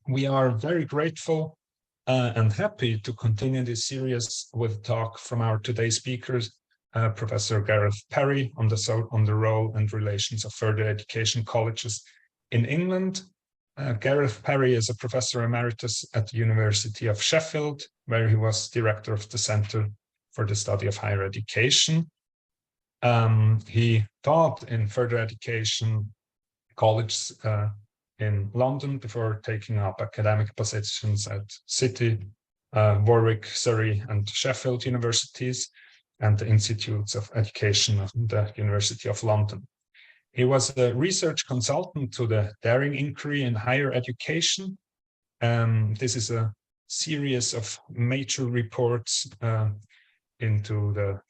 We are very grateful and happy to continue this series with talk from our today's speakers, Professor Gareth Parry on the role and relations of further education colleges in England. Gareth Parry is a professor emeritus at the University of Sheffield, where he was director of the Centre for the Study of Higher Education. He taught in further education colleges in London before taking up academic positions at City, Warwick, Surrey, and Sheffield universities, and the Institutes of Education of the University of London. He was a research consultant to the Daring Inquiry in Higher Education. This is a series of major reports into the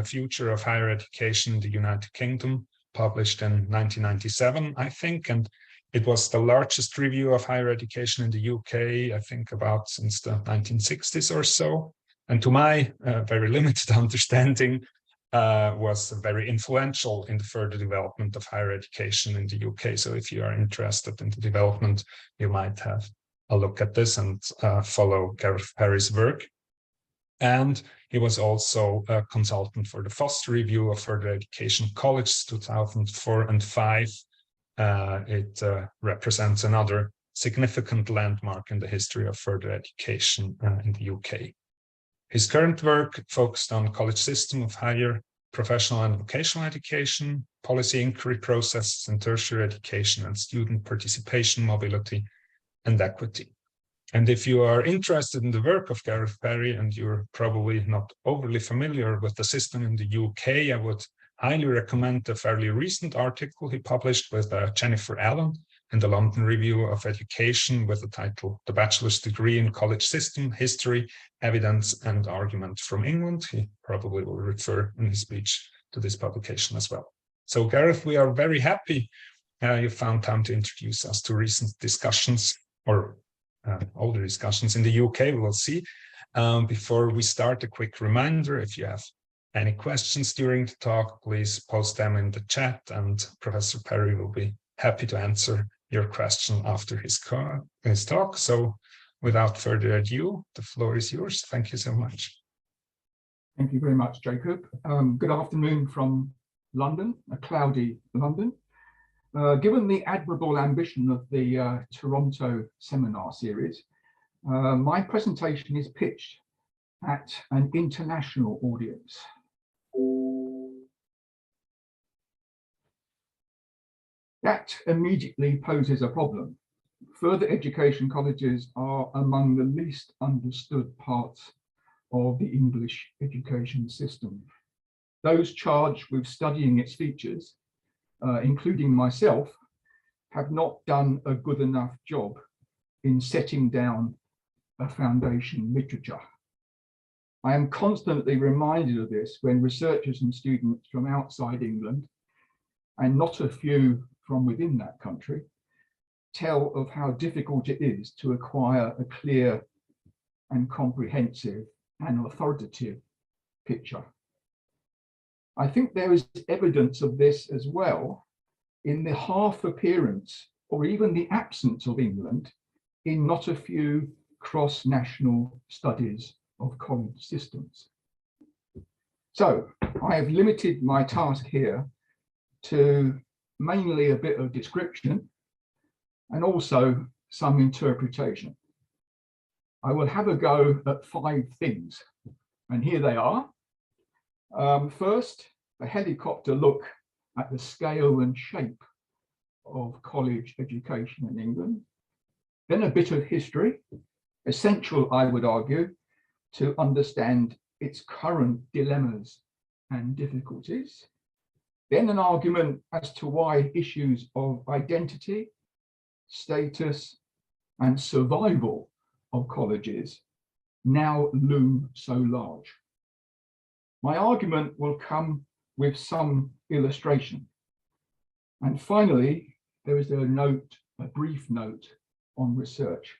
future of higher education in the United Kingdom, published in 1997, I think, and it was the largest review of higher education in the UK, I think about since the 1960s or so. And to my very limited understanding, was very influential in the further development of higher education in the UK. So if you are interested in the development, you might have a look at this and follow Gareth Parry's work. And he was also a consultant for the Foster Review of Further Education Colleges 2004 and 5. It represents another significant landmark in the history of further education in the UK. His current work focused on college system of higher professional and vocational education, policy inquiry processes in tertiary education, and student participation, mobility, and equity. And if you are interested in the work of Gareth Parry and you're probably not overly familiar with the system in the UK, I would highly recommend a fairly recent article he published with Jennifer Allen in the London Review of Education with the title "The Bachelor's Degree in College System, History, Evidence and Argument from England." He probably will refer in his speech to this publication as well. So Gareth, we are very happy you found time to introduce us to recent discussions or older discussions in the UK, we will see. Before we start, a quick reminder, if you have any questions during the talk, please post them in the chat and Professor Parry will be happy to answer your question after his talk. So without further ado, the floor is yours. Thank you so much. Thank you very much, Jacob. Good afternoon from London, a cloudy London. Given the admirable ambition of the Toronto seminar series, my presentation is pitched at an international audience. That immediately poses a problem. Further education colleges are among the least understood parts of the English education system. Those charged with studying its features, including myself, have not done a good enough job in setting down a foundation literature. I am constantly reminded of this when researchers and students from outside England, and not a few from within that country, tell of how difficult it is to acquire a clear and comprehensive and authoritative picture. I think there is evidence of this as well in the half appearance or even the absence of England in not a few cross-national studies of college systems. So I have limited my task here to mainly a bit of description and also some interpretation. I will have a go at 5 things, and here they are. First, a helicopter look at the scale and shape of college education in England. Then a bit of history, essential, I would argue, to understand its current dilemmas and difficulties. Then an argument as to why issues of identity, status, and survival of colleges now loom so large. My argument will come with some illustration. And finally, there is a brief note on research.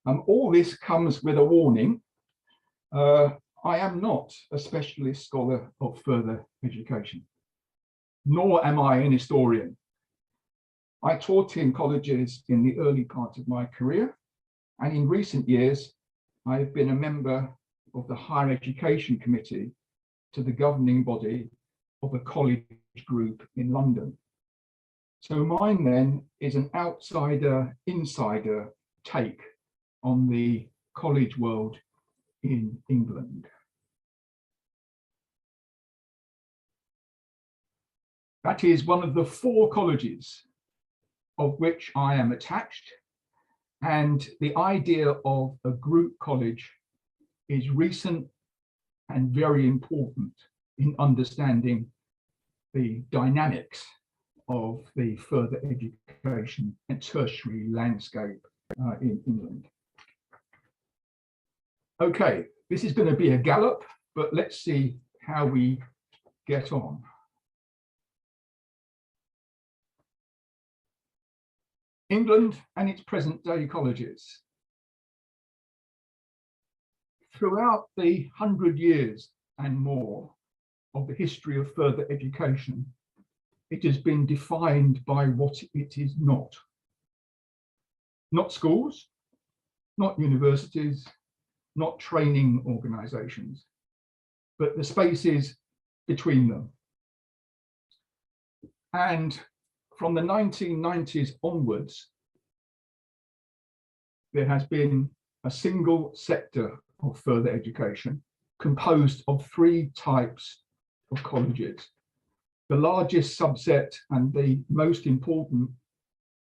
All this comes with a warning. I am not a specialist scholar of further education, nor am I an historian. I taught in colleges in the early part of my career, and in recent years, I have been a member of the Higher Education Committee to the governing body of a college group in London. So mine then is an outsider, insider take on the college world in England. That is one of the 4 colleges of which I am attached, and the idea of a group college is recent and very important in understanding the dynamics of the further education and tertiary landscape in England. Okay, this is going to be a gallop, but let's see how we get on. England and its present-day colleges. Throughout the 100 years and more of the history of further education, it has been defined by what it is not. Not schools, not universities, not training organisations, but the spaces between them. And from the 1990s onwards, there has been a single sector of further education composed of 3 types of colleges. The largest subset and the most important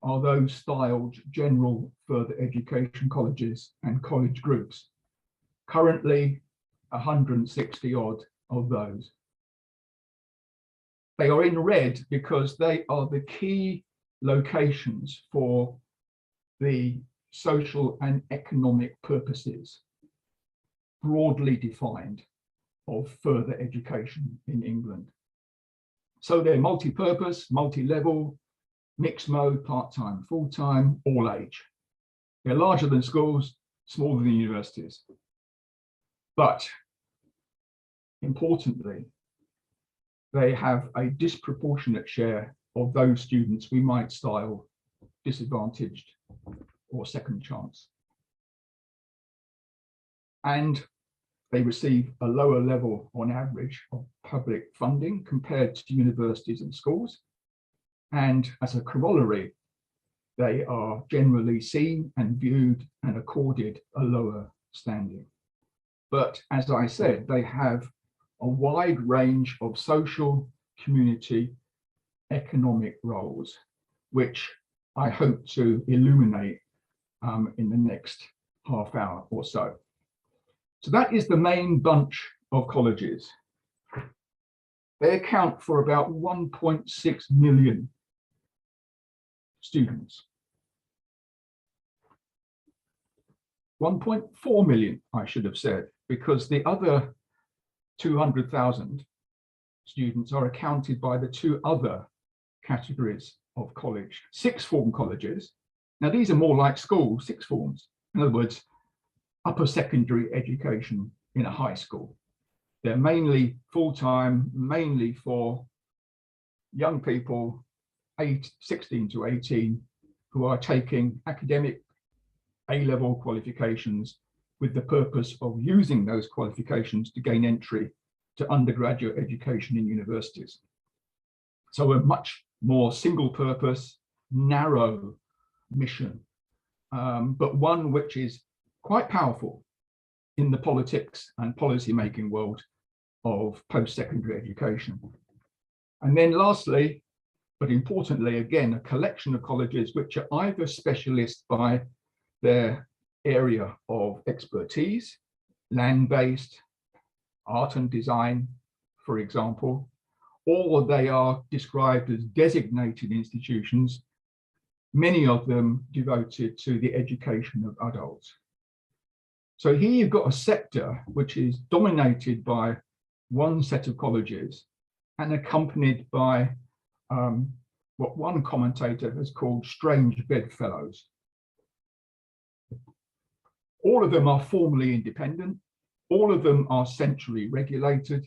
are those styled general further education colleges and college groups. Currently, 160 odd of those. They are in red because they are the key locations for the social and economic purposes, broadly defined, of further education in England. So they're multi-purpose, multi-level, mixed mode, part-time, full-time, all age. They're larger than schools, smaller than universities. But importantly, they have a disproportionate share of those students we might style disadvantaged or second chance. And they receive a lower level on average of public funding compared to universities and schools. And as a corollary, they are generally seen and viewed and accorded a lower standing. But as I said, they have a wide range of social, community, economic roles, which I hope to illuminate in the next half hour or so. So that is the main bunch of colleges. They account for about 1.6 million students. 1.4 million, I should have said, because the other 200,000 students are accounted by the 2 other categories of college. 6th form colleges. Now these are more like school, 6th forms. In other words, upper secondary education in a high school. They're mainly full-time, mainly for young people 16 to 18 who are taking academic A-level qualifications with the purpose of using those qualifications to gain entry to undergraduate education in universities. So a much more single-purpose, narrow mission, but one which is quite powerful in the politics and policy-making world of post-secondary education. And then lastly, but importantly, again, a collection of colleges which are either specialist by their area of expertise, land-based, art and design, for example, or they are described as designated institutions, many of them devoted to the education of adults. So here you've got a sector which is dominated by one set of colleges and accompanied by what one commentator has called strange bedfellows. All of them are formally independent. All of them are centrally regulated.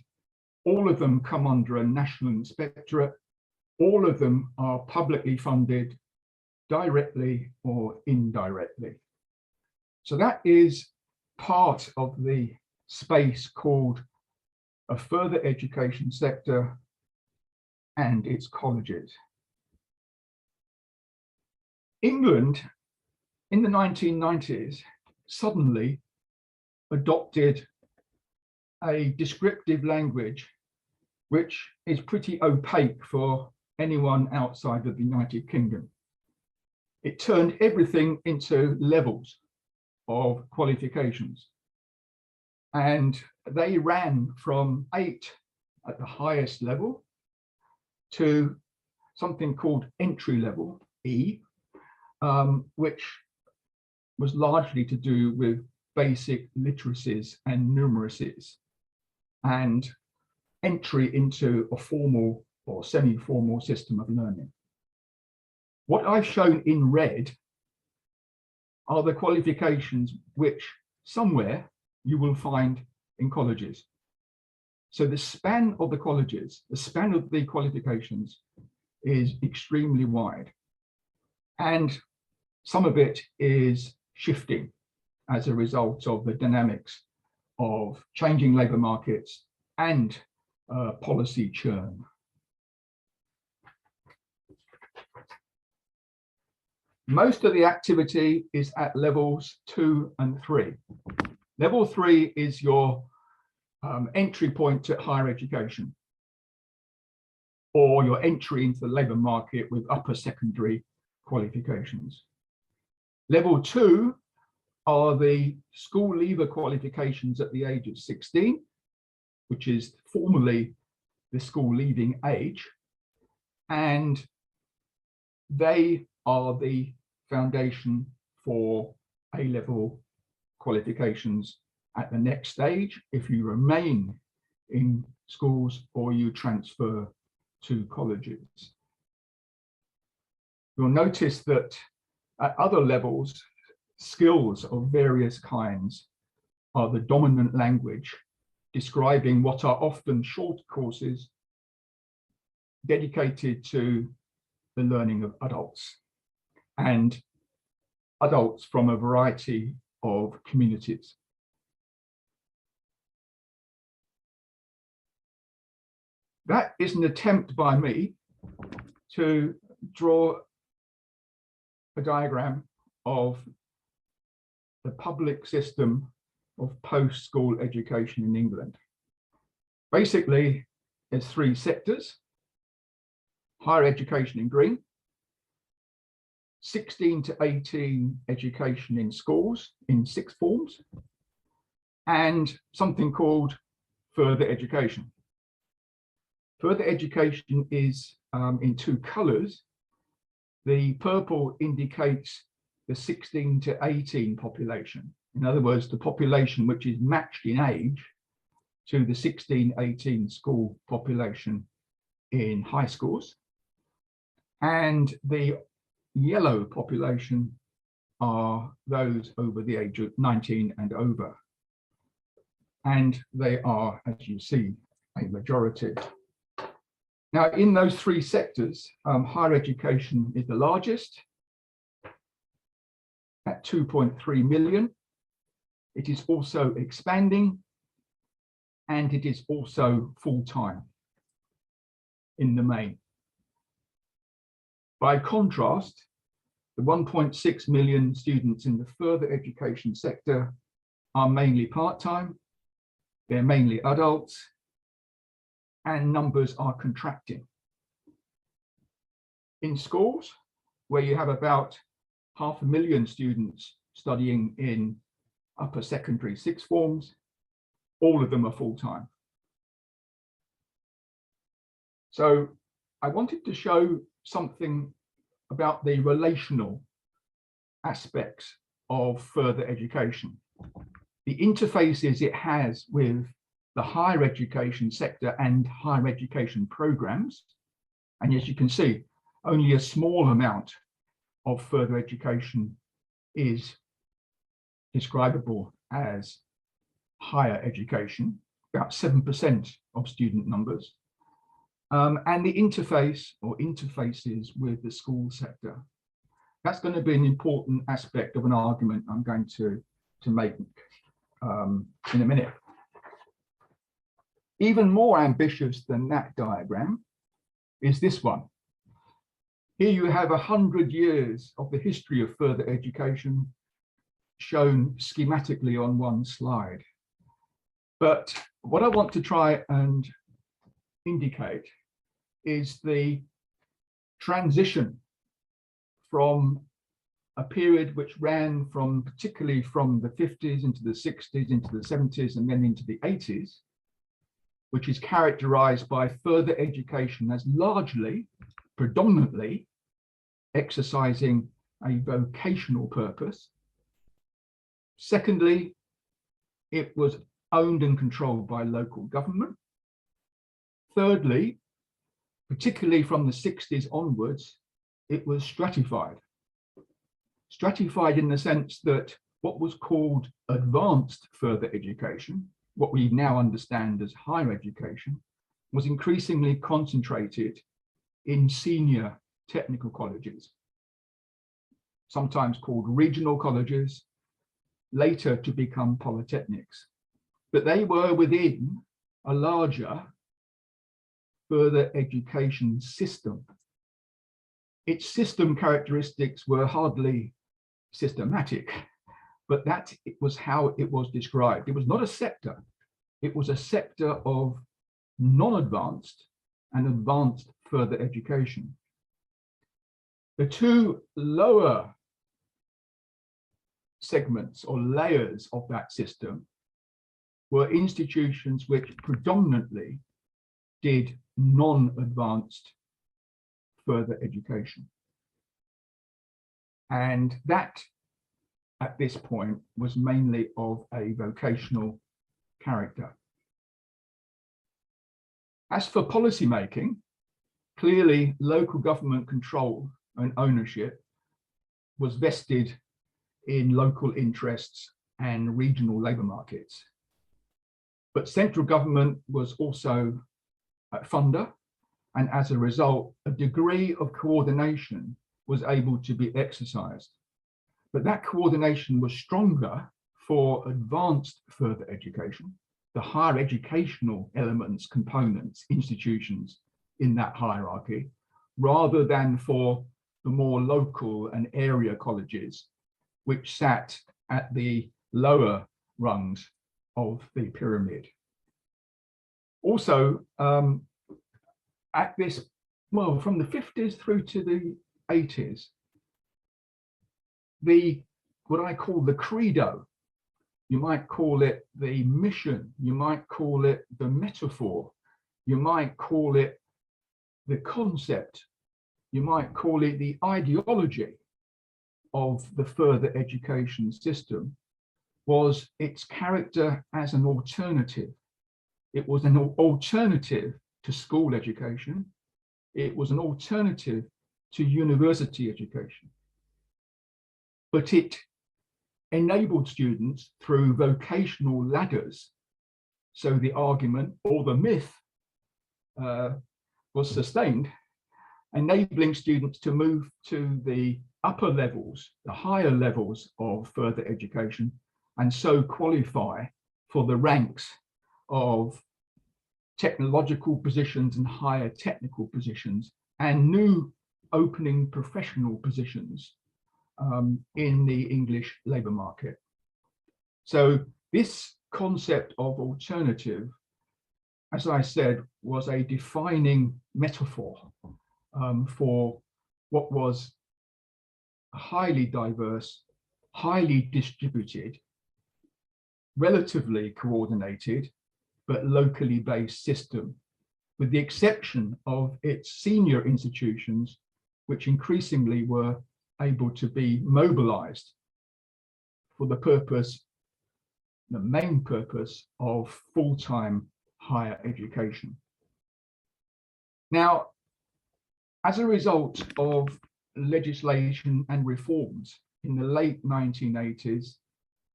All of them come under a national inspectorate. All of them are publicly funded directly or indirectly. So that is part of the space called a further education sector and its colleges. England in the 1990s suddenly adopted a descriptive language which is pretty opaque for anyone outside of the United Kingdom. It turned everything into levels of qualifications. And they ran from 8 at the highest level to something called entry level, E, which was largely to do with basic literacies and numeracies and entry into a formal or semi-formal system of learning. What I've shown in red are the qualifications which somewhere you will find in colleges. So the span of the colleges, the span of the qualifications is extremely wide. And some of it is shifting as a result of the dynamics of changing labour markets and policy churn. Most of the activity is at levels 2 and 3. Level 3 is your entry point to higher education, or your entry into the labour market with upper secondary qualifications. Level 2 are the school leaver qualifications at the age of 16, which is formally the school leaving age, and they are the foundation for A-level qualifications at the next stage if you remain in schools or you transfer to colleges. You'll notice that at other levels, skills of various kinds are the dominant language, describing what are often short courses dedicated to the learning of adults, and adults from a variety of communities. That is an attempt by me to draw a diagram of the public system of post-school education in England. Basically, there's 3 sectors: higher education in green, 16 to 18 education in schools in 6th forms, and something called further education. Further education is in 2 colors. The purple indicates the 16 to 18 population. In other words, the population which is matched in age to the 16-18 school population in high schools. And the yellow population are those over the age of 19 and over. And they are, as you see, a majority. Now, in those 3 sectors, higher education is the largest at 2.3 million. It is also expanding, and it is also full-time in the main. By contrast, the 1.6 million students in the further education sector are mainly part-time, they're mainly adults, and numbers are contracting. In schools, where you have about 500,000 students studying in upper secondary 6th forms, all of them are full-time. So I wanted to show something about the relational aspects of further education, the interfaces it has with the higher education sector and higher education programs. And as you can see, only a small amount of further education is describable as higher education, about 7% of student numbers, and the interface or interfaces with the school sector. That's going to be an important aspect of an argument I'm going to make in a minute. Even more ambitious than that diagram is this one. Here you have 100 years of the history of further education shown schematically on one slide. But what I want to try and indicate is the transition from a period which ran from particularly from the 50s into the 60s, into the 70s, and then into the 80s, which is characterized by further education as largely, predominantly, exercising a vocational purpose. Secondly, it was owned and controlled by local government. Thirdly, particularly from the 60s onwards, it was stratified. Stratified in the sense that what was called advanced further education, what we now understand as higher education, was increasingly concentrated in senior technical colleges, sometimes called regional colleges, later to become polytechnics. But they were within a larger further education system. Its system characteristics were hardly systematic, but that was how it was described. It was not a sector. It was a sector of non-advanced and advanced further education. The two lower segments or layers of that system were institutions which predominantly did non-advanced further education. And that, at this point, was mainly of a vocational character. As for policy making, clearly local government control and ownership was vested in local interests and regional labour markets. But central government was also a funder, and as a result, a degree of coordination was able to be exercised. But that coordination was stronger for advanced further education, the higher educational elements, components, institutions in that hierarchy, rather than for the more local and area colleges, which sat at the lower rungs of the pyramid. Also, at this, well, from the 50s through to the 80s, what I call the credo, you might call it the mission, you might call it the metaphor, you might call it the concept, you might call it the ideology of the further education system, was its character as an alternative. It was an alternative to school education. It was an alternative to university education. But it enabled students through vocational ladders. So the argument or the myth was sustained, enabling students to move to the upper levels, the higher levels of further education, and so qualify for the ranks of technological positions and higher technical positions and new opening professional positions in the English labour market. So this concept of alternative, as I said, was a defining metaphor for what was a highly diverse, highly distributed, relatively coordinated, but locally based system, with the exception of its senior institutions, which increasingly were able to be mobilized for the purpose, the main purpose of full-time higher education. Now, as a result of legislation and reforms in the late 1980s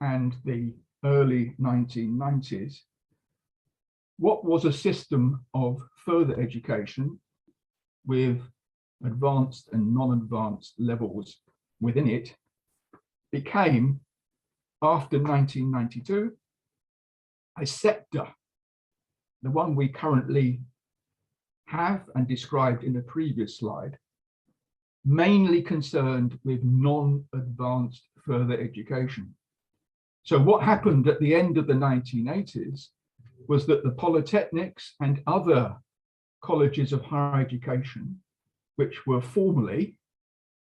and the early 1990s, what was a system of further education with advanced and non-advanced levels within it became, after 1992, a sector, the one we currently have and described in the previous slide, mainly concerned with non-advanced further education. So what happened at the end of the 1980s was that the polytechnics and other colleges of higher education, which were formerly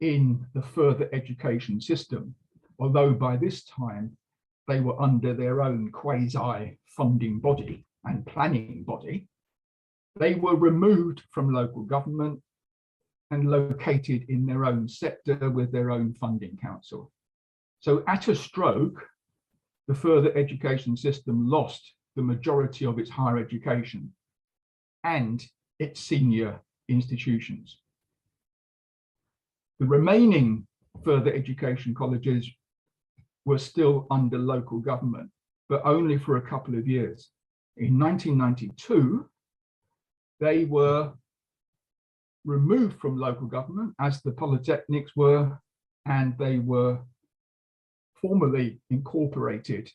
in the further education system, although by this time they were under their own quasi-funding body and planning body, they were removed from local government and located in their own sector with their own funding council. So at a stroke, the further education system lost the majority of its higher education and its senior institutions. The remaining further education colleges were still under local government, but only for a couple of years. In 1992, they were removed from local government, as the polytechnics were, and they were formally incorporated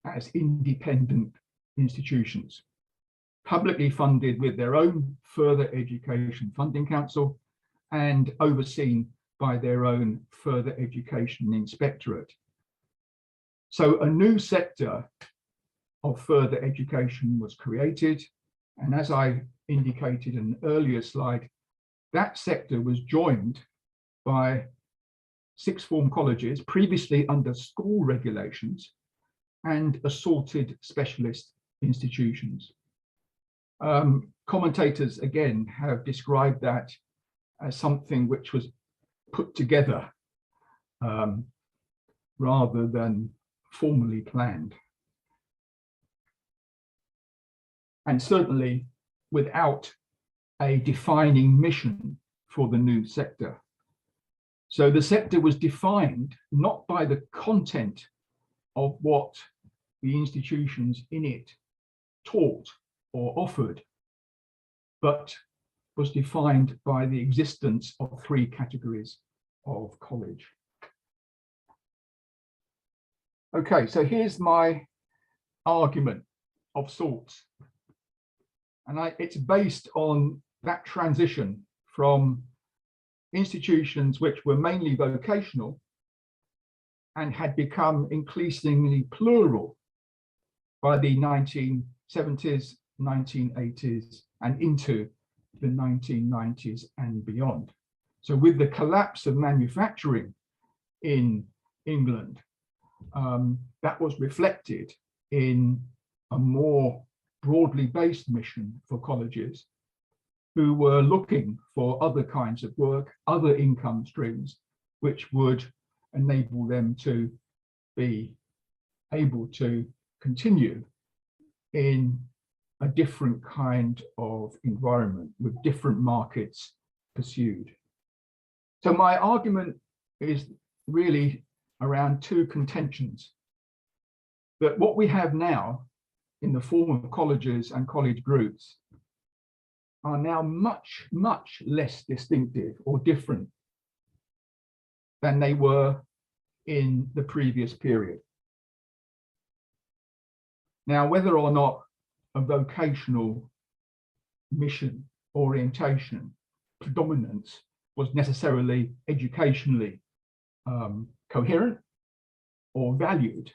as independent institutions, publicly funded with their own further education funding council and overseen by their own further education inspectorate. So a new sector of further education was created, and as I indicated in an earlier slide, that sector was joined by sixth form colleges previously under school regulations and assorted specialist institutions. Commentators again have described that as something which was put together rather than formally planned. And certainly without a defining mission for the new sector. So the sector was defined not by the content of what the institutions in it taught or offered, but was defined by the existence of three categories of college. Okay, so here's my argument of sorts. And it's based on that transition from institutions which were mainly vocational and had become increasingly plural by the 1970s, 1980s, and into the 1990s and beyond. So with the collapse of manufacturing in England, that was reflected in a more broadly based mission for colleges who were looking for other kinds of work, other income streams, which would enable them to be able to continue in a different kind of environment with different markets pursued. So my argument is really around two contentions: that what we have now in the form of colleges and college groups are now much, much less distinctive or different than they were in the previous period. Now, whether or not a vocational mission, orientation, predominance was necessarily educationally coherent or valued,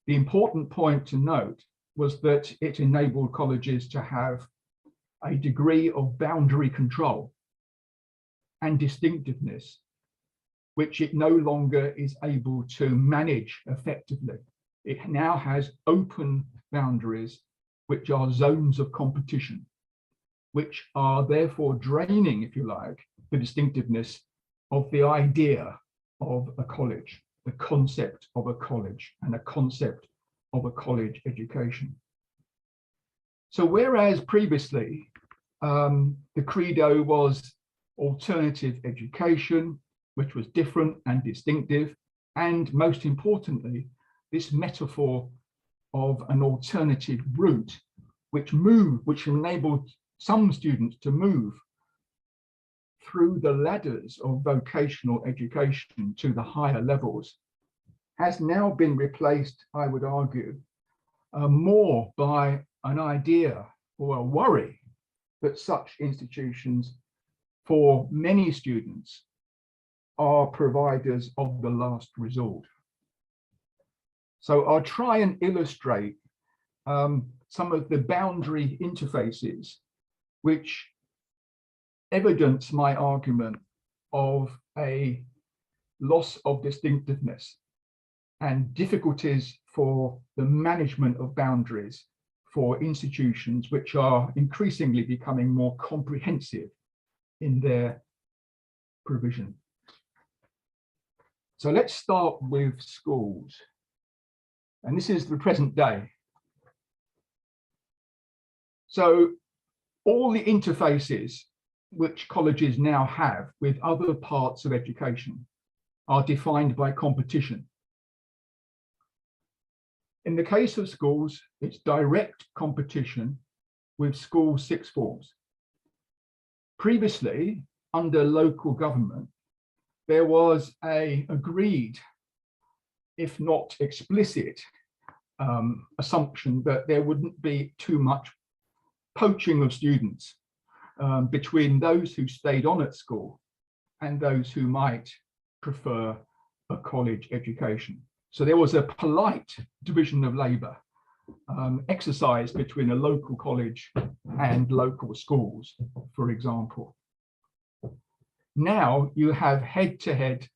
the important point to note was that it enabled colleges to have a degree of boundary control and distinctiveness, which it no longer is able to manage effectively. It now has open boundaries, which are zones of competition, which are therefore draining, if you like, the distinctiveness of the idea of a college, the concept of a college, and a concept of a college education. So whereas previously the credo was alternative education, which was different and distinctive, and most importantly, this metaphor of an alternative route which enabled some students to move through the ladders of vocational education to the higher levels has now been replaced, I would argue, more by an idea or a worry that such institutions, for many students, are providers of the last resort. So I'll try and illustrate some of the boundary interfaces which evidence my argument of a loss of distinctiveness and difficulties for the management of boundaries for institutions which are increasingly becoming more comprehensive in their provision. So let's start with schools. And this is the present day. So all the interfaces which colleges now have with other parts of education are defined by competition. In the case of schools, it's direct competition with school sixth forms. Previously, under local government, there was an agreed, if not explicit, assumption that there wouldn't be too much poaching of students between those who stayed on at school and those who might prefer a college education. So there was a polite division of labour exercised between a local college and local schools, for example. Now you have head-to-head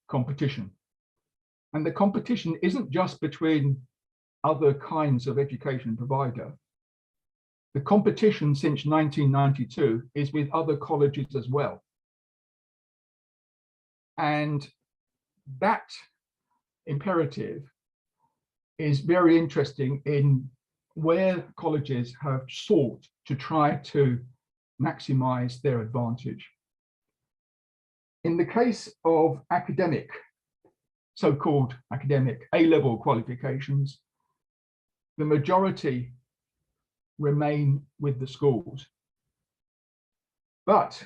competition. And the competition isn't just between other kinds of education provider. The competition since 1992 is with other colleges as well. And that imperative is very interesting in where colleges have sought to try to maximize their advantage. In the case of academic, so-called academic A-level qualifications, the majority remain with the schools. But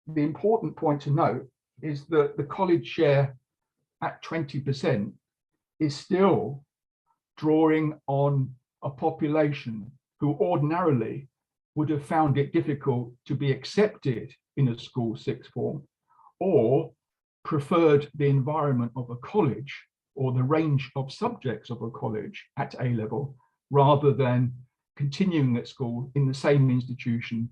the important point to note is that the college share at 20% is still drawing on a population who ordinarily would have found it difficult to be accepted in a school sixth form, or preferred the environment of a college or the range of subjects of a college at A level, rather than continuing at school in the same institution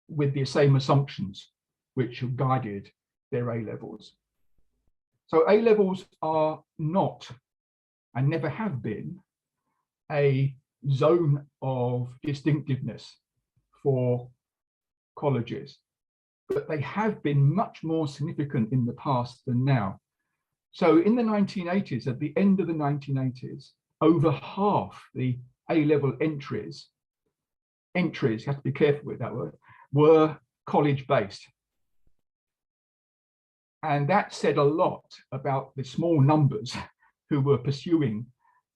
with the same assumptions which have guided their A levels. So A levels are not, and never have been, a zone of distinctiveness for colleges, but they have been much more significant in the past than now. So in the 1980s, at the end of the 1980s, over half the A-level entries, you have to be careful with that word, were college-based. And that said a lot about the small numbers who were pursuing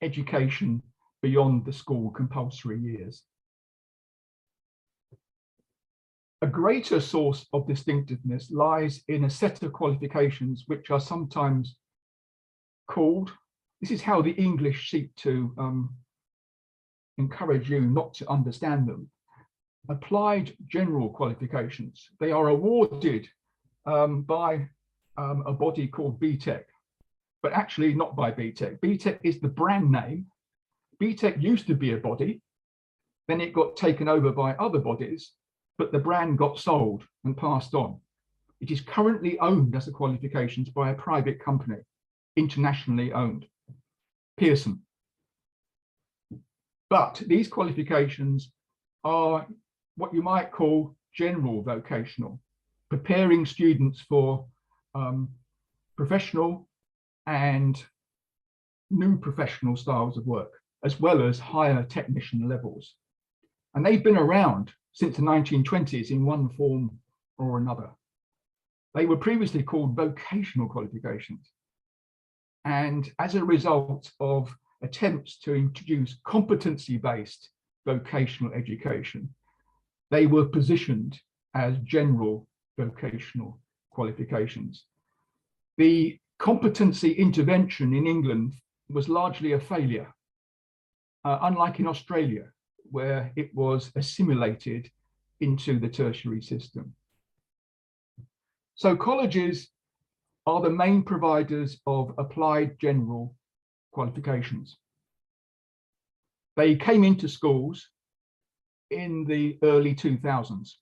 education beyond the school compulsory years. A greater source of distinctiveness lies in a set of qualifications which are sometimes called, this is how the English seek to encourage you not to understand them, applied general qualifications. They are awarded by a body called BTEC, but actually not by BTEC. BTEC is the brand name. BTEC used to be a body, then it got taken over by other bodies, but the brand got sold and passed on. It is currently owned as a qualifications by a private company, internationally owned, Pearson. But these qualifications are what you might call general vocational, preparing students for professional and new professional styles of work, as well as higher technician levels. And they've been around since the 1920s in one form or another. They were previously called vocational qualifications. And as a result of attempts to introduce competency-based vocational education, they were positioned as general vocational qualifications. The competency intervention in England was largely a failure, unlike in Australia, where it was assimilated into the tertiary system. So colleges are the main providers of applied general qualifications. They came into schools in the early 2000s,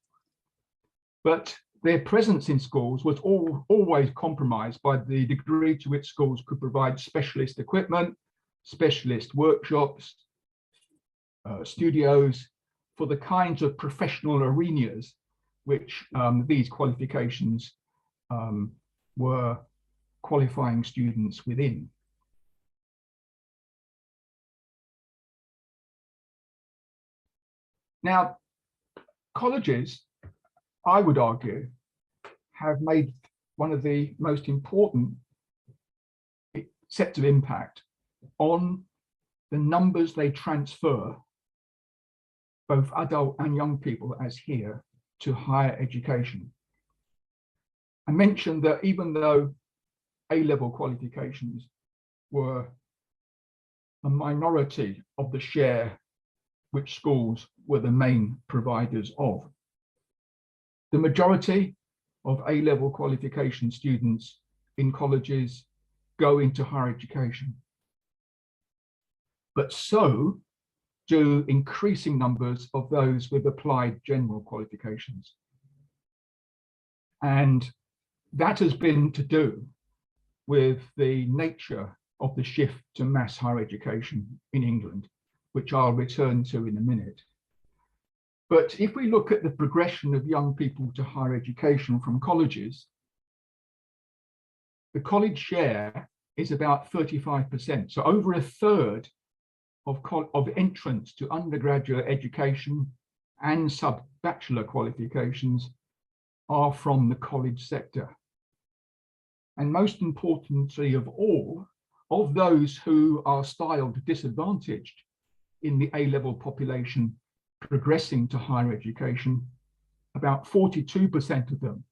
but their presence in schools was always compromised by the degree to which schools could provide specialist equipment, specialist workshops, studios for the kinds of professional arenas which these qualifications were qualifying students within. Now, colleges, I would argue, have made one of the most important sets of impact on the numbers they transfer, both adult and young people, as here, to higher education. I mentioned that even though A-level qualifications were a minority of the share which schools were the main providers of, the majority of A-level qualification students in colleges go into higher education. But so do increasing numbers of those with applied general qualifications. And that has been to do with the nature of the shift to mass higher education in England, which I'll return to in a minute. But if we look at the progression of young people to higher education from colleges, the college share is about 35%. So over a third of entrants to undergraduate education and sub-bachelor qualifications are from the college sector. And most importantly of all, of those who are styled disadvantaged in the A-level population progressing to higher education, about 42% of them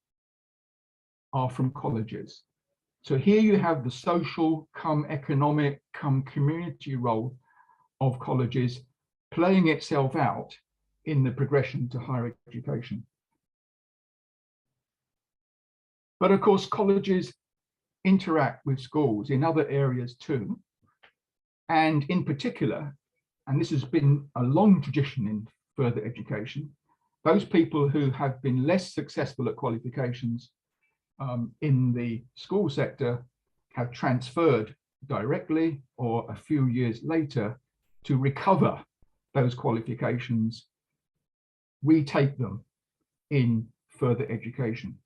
are from colleges. So here you have the social, come economic, come community role of colleges playing itself out in the progression to higher education. But of course, colleges interact with schools in other areas too. And in particular, and this has been a long tradition in further education, those people who have been less successful at qualifications in the school sector have transferred directly or a few years later to recover those qualifications, retake them in further education.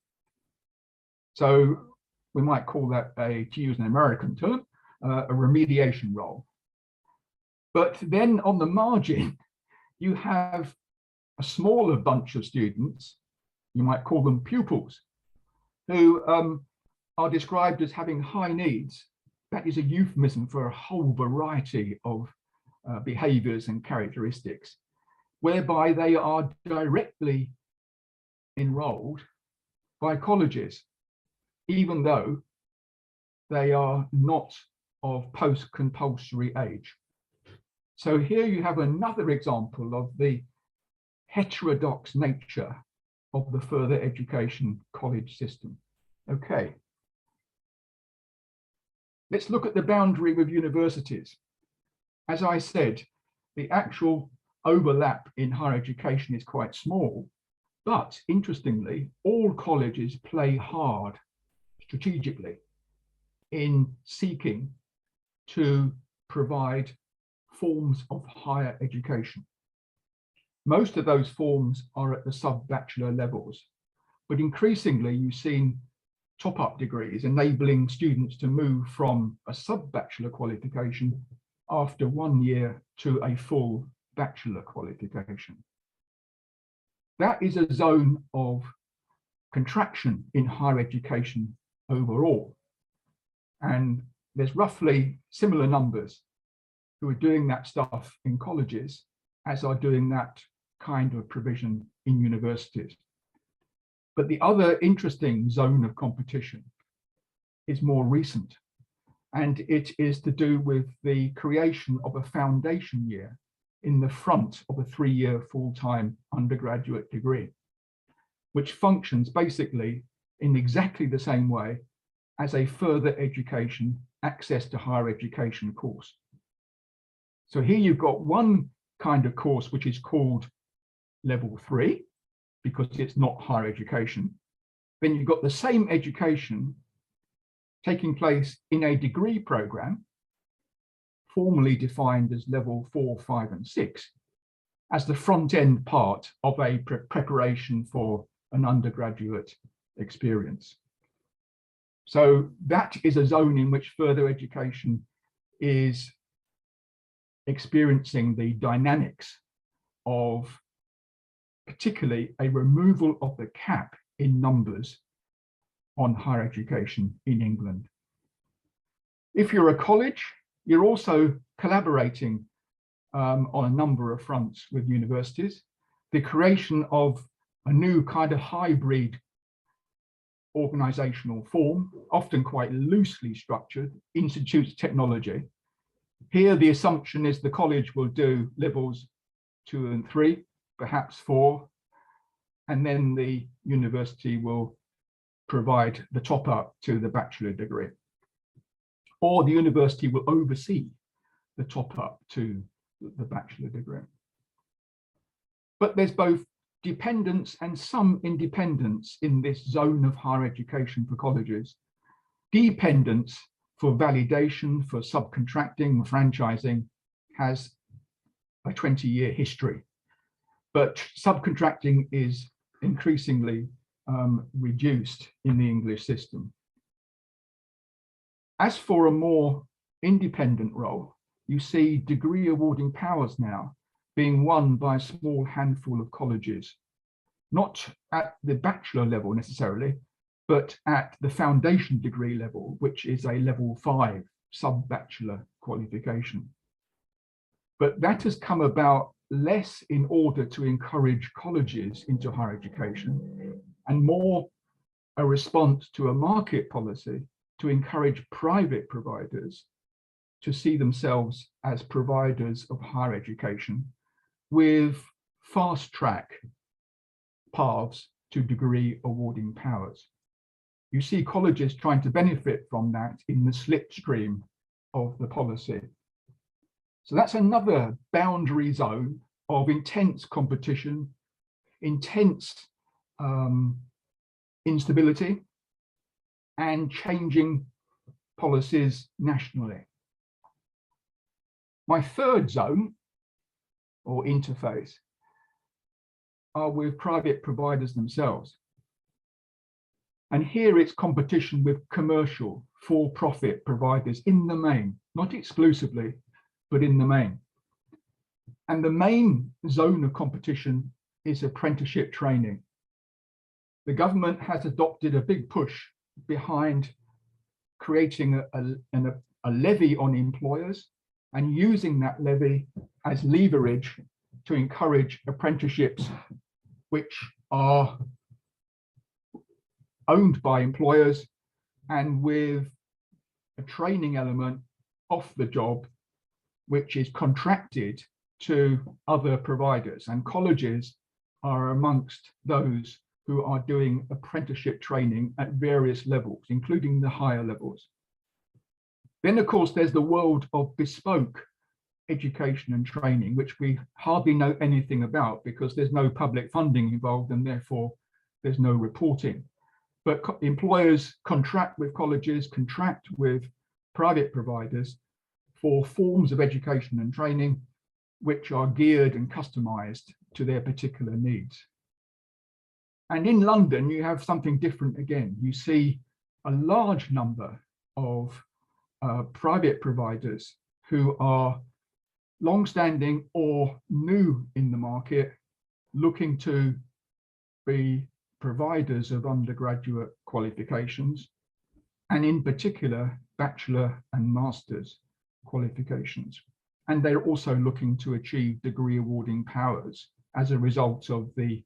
So we might call that, to use an American term, a remediation role. But then on the margin, you have a smaller bunch of students, you might call them pupils, who are described as having high needs. That is a euphemism for a whole variety of behaviors and characteristics, whereby they are directly enrolled by colleges, even though they are not of post-compulsory age. So here you have another example of the heterodox nature of the further education college system. Okay. Let's look at the boundary with universities. As I said, the actual overlap in higher education is quite small, but interestingly, all colleges play hard strategically in seeking to provide forms of higher education. Most of those forms are at the sub-bachelor levels, but increasingly you've seen top-up degrees enabling students to move from a sub-bachelor qualification after 1 year to a full bachelor qualification. That is a zone of contraction in higher education overall. And there's roughly similar numbers who are doing that stuff in colleges as are doing that kind of provision in universities. But the other interesting zone of competition is more recent, and it is to do with the creation of a foundation year in the front of a 3-year full-time undergraduate degree, which functions basically in exactly the same way as a further education, access to higher education course. So here you've got one kind of course which is called level 3 because it's not higher education. Then you've got the same education taking place in a degree program, formally defined as level 4, 5, and 6, as the front end part of a preparation for an undergraduate experience. So that is a zone in which further education is experiencing the dynamics of particularly a removal of the cap in numbers on higher education in England. If you're a college, you're also collaborating on a number of fronts with universities. The creation of a new kind of hybrid organizational form, often quite loosely structured, institutes technology. Here, the assumption is the college will do levels 2 and 3, perhaps 4, and then the university will provide the top up to the bachelor degree. Or the university will oversee the top up to the bachelor degree. But there's both dependence and some independence in this zone of higher education for colleges. Dependence for validation, for subcontracting, franchising has a 20-year history. But subcontracting is increasingly reduced in the English system. As for a more independent role, you see degree awarding powers now being won by a small handful of colleges, not at the bachelor level necessarily, but at the foundation degree level, which is a level 5 sub-bachelor qualification. But that has come about less in order to encourage colleges into higher education and more a response to a market policy to encourage private providers to see themselves as providers of higher education with fast track paths to degree awarding powers. You see colleges trying to benefit from that in the slipstream of the policy. So that's another boundary zone of intense competition, intense instability, and changing policies nationally. My third zone, or interface, are with private providers themselves. And here it's competition with commercial, for-profit providers in the main, not exclusively, but in the main. And the main zone of competition is apprenticeship training. The government has adopted a big push behind creating a levy on employers and using that levy as leverage to encourage apprenticeships which are owned by employers and with a training element off the job, which is contracted to other providers, and colleges are amongst those who are doing apprenticeship training at various levels, including the higher levels. Then, of course, there's the world of bespoke education and training, which we hardly know anything about because there's no public funding involved and therefore there's no reporting. But employers contract with colleges, contract with private providers for forms of education and training which are geared and customized to their particular needs. And in London, you have something different again. You see a large number of private providers who are long-standing or new in the market, looking to be providers of undergraduate qualifications, and in particular, bachelor and master's qualifications. And they're also looking to achieve degree awarding powers as a result of the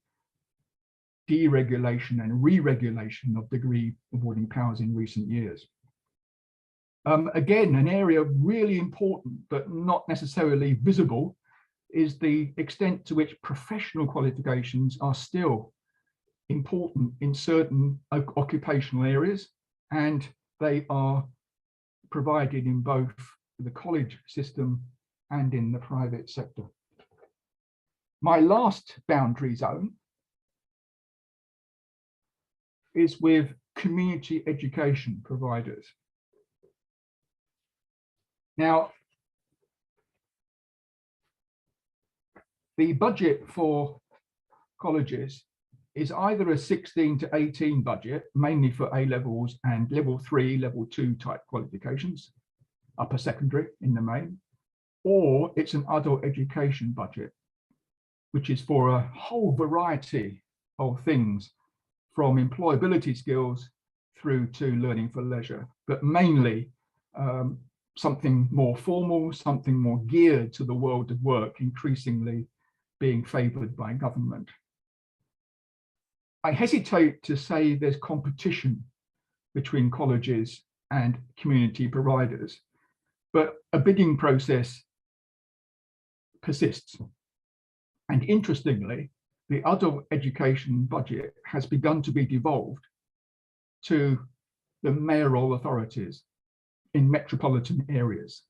deregulation and re-regulation of degree awarding powers in recent years. Again, an area really important but not necessarily visible is the extent to which professional qualifications are still important in certain occupational areas, and they are provided in both the college system and in the private sector. My last boundary zone is with community education providers. Now, the budget for colleges is either a 16 to 18 budget, mainly for A levels and level 3, level 2 type qualifications, upper secondary in the main, or it's an adult education budget, which is for a whole variety of things, from employability skills through to learning for leisure, but mainly something more formal, something more geared to the world of work, increasingly being favoured by government. I hesitate to say there's competition between colleges and community providers, but a bidding process persists. And interestingly, the adult education budget has begun to be devolved to the mayoral authorities in metropolitan areas.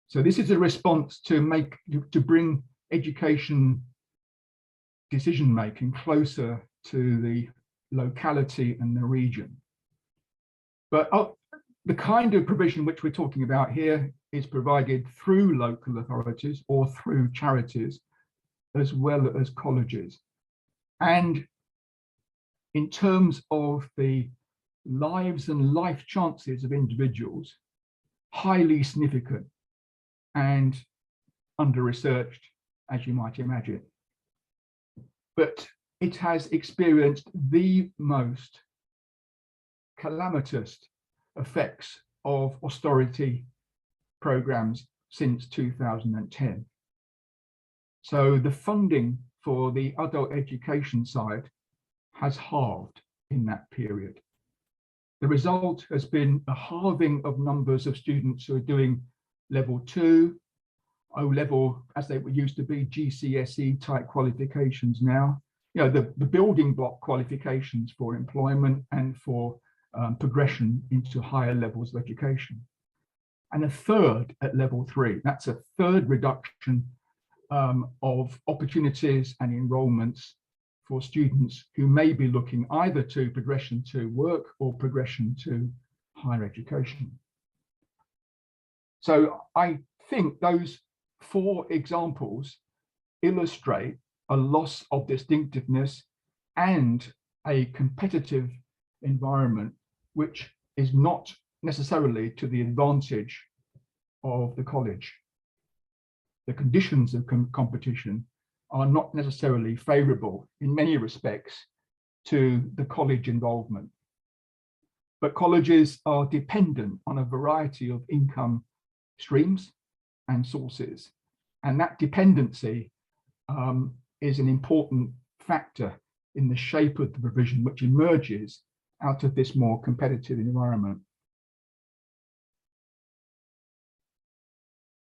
So this is a response to bring education decision-making closer to the locality and the region. But the kind of provision which we're talking about here is provided through local authorities or through charities, as well as colleges. And in terms of the lives and life chances of individuals, highly significant and under-researched, as you might imagine. But it has experienced the most calamitous effects of austerity programs since 2010. So the funding for the adult education side has halved in that period. The result has been a halving of numbers of students who are doing level 2, O-level, as they used to be, GCSE type qualifications now. You know, the building block qualifications for employment and for progression into higher levels of education. And a third at level 3. That's a third reduction of opportunities and enrollments for students who may be looking either to progression to work or progression to higher education. So I think those 4 examples illustrate a loss of distinctiveness and a competitive environment which is not necessarily to the advantage of the college. The conditions of competition are not necessarily favorable in many respects to the college involvement. But colleges are dependent on a variety of income streams and sources. And that dependency is an important factor in the shape of the provision which emerges out of this more competitive environment.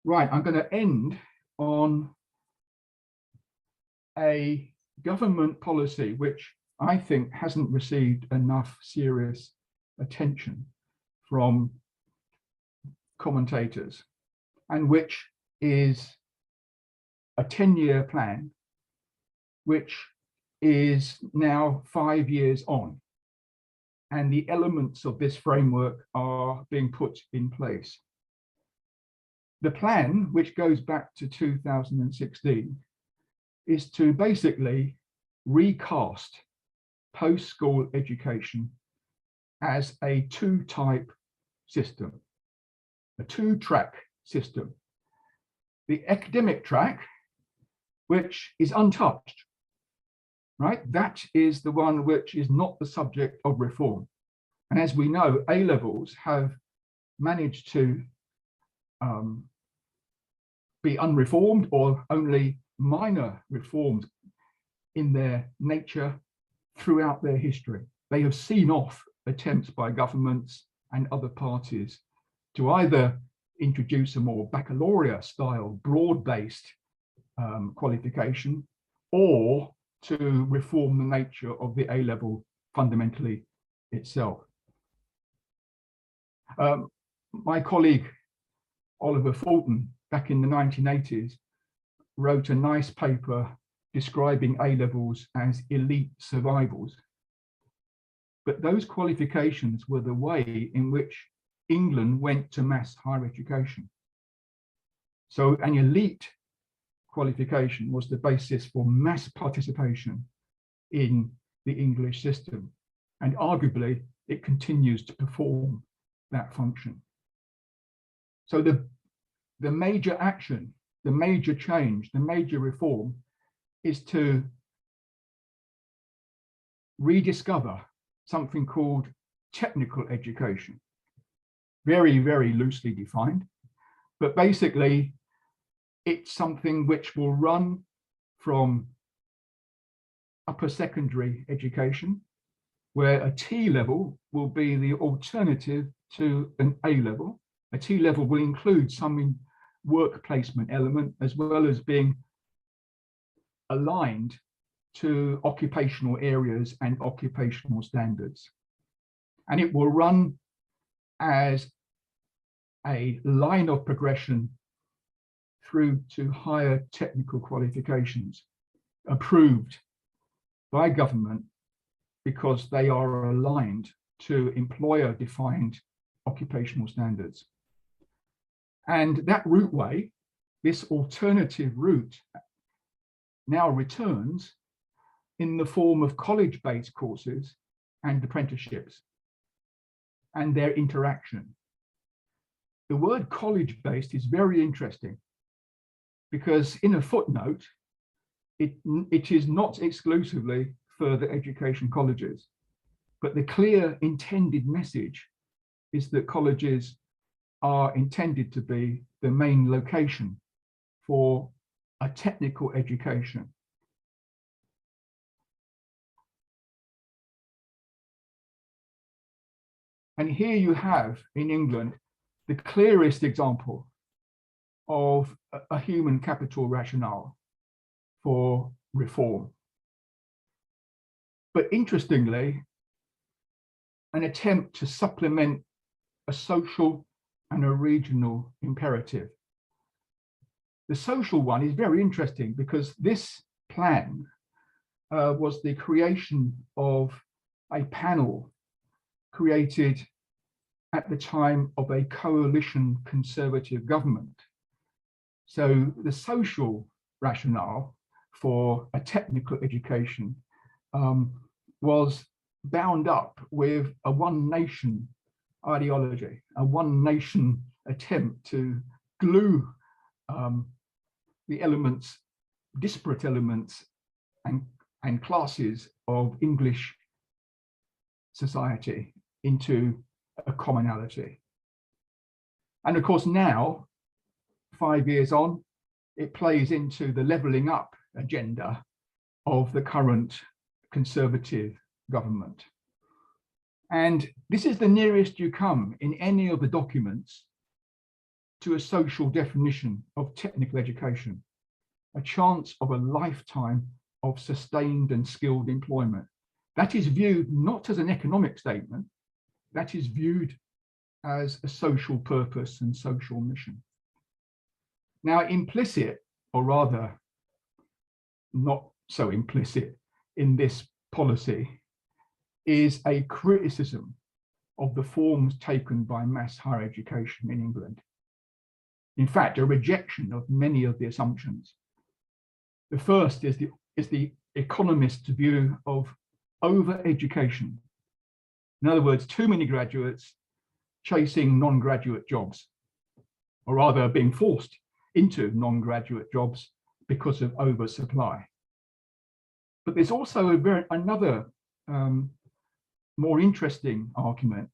Right, I'm going to end on a government policy which I think hasn't received enough serious attention from commentators, and which is a 10-year plan, which is now 5 years on. And the elements of this framework are being put in place. The plan, which goes back to 2016, is to basically recast post-school education as a 2-type system, a 2-track system. The academic track, which is untouched, right? That is the one which is not the subject of reform. And as we know, A-levels have managed to be unreformed or only minor reforms in their nature throughout their history. They have seen off attempts by governments and other parties to either introduce a more baccalaureate style, broad-based qualification, or to reform the nature of the A-level fundamentally itself. My colleague, Oliver Fulton, back in the 1980s, wrote a nice paper describing A-levels as elite survivals. But those qualifications were the way in which England went to mass higher education. So an elite qualification was the basis for mass participation in the English system. And arguably, it continues to perform that function. So the major action, the major change, the major reform is to rediscover something called technical education. Very, very loosely defined, but basically it's something which will run from upper secondary education, where a T level will be the alternative to an A level. A T level will include some work placement element, as well as being aligned to occupational areas and occupational standards. And it will run as a line of progression through to higher technical qualifications, approved by government because they are aligned to employer-defined occupational standards. And that routeway, this alternative route, now returns in the form of college-based courses and apprenticeships and their interaction. The word college-based is very interesting because in a footnote, it is not exclusively further education colleges, but the clear intended message is that colleges are intended to be the main location for a technical education. And here you have in England the clearest example of a human capital rationale for reform. But interestingly, an attempt to supplement a social and a regional imperative. The social one is very interesting because this plan was the creation of a panel created at the time of a coalition conservative government. So the social rationale for a technical education was bound up with a one nation ideology, a one nation attempt to glue the elements, disparate elements and classes of English society into a commonality. And of course now, 5 years on, it plays into the levelling up agenda of the current conservative government. And this is the nearest you come in any of the documents to a social definition of technical education, a chance of a lifetime of sustained and skilled employment. That is viewed not as an economic statement, that is viewed as a social purpose and social mission. Now, implicit, or rather not so implicit in this policy, is a criticism of the forms taken by mass higher education in England. In fact, a rejection of many of the assumptions. The first is the economist's view of over-education. In other words, too many graduates chasing non-graduate jobs, or rather being forced into non-graduate jobs because of oversupply. But there's also another more interesting argument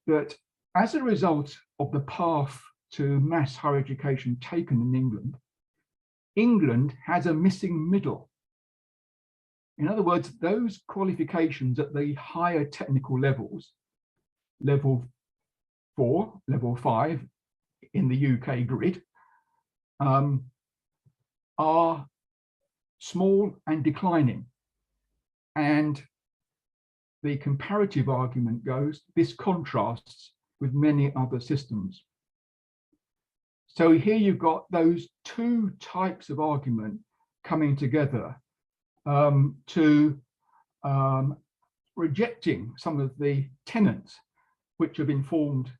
that as a result of the path to mass higher education taken in England, England has a missing middle. In other words, those qualifications at the higher technical levels, level 4, level 5 in the UK grid, are small and declining. And the comparative argument goes, this contrasts with many other systems. So here you've got those two types of argument coming together to rejecting some of the tenets which have informed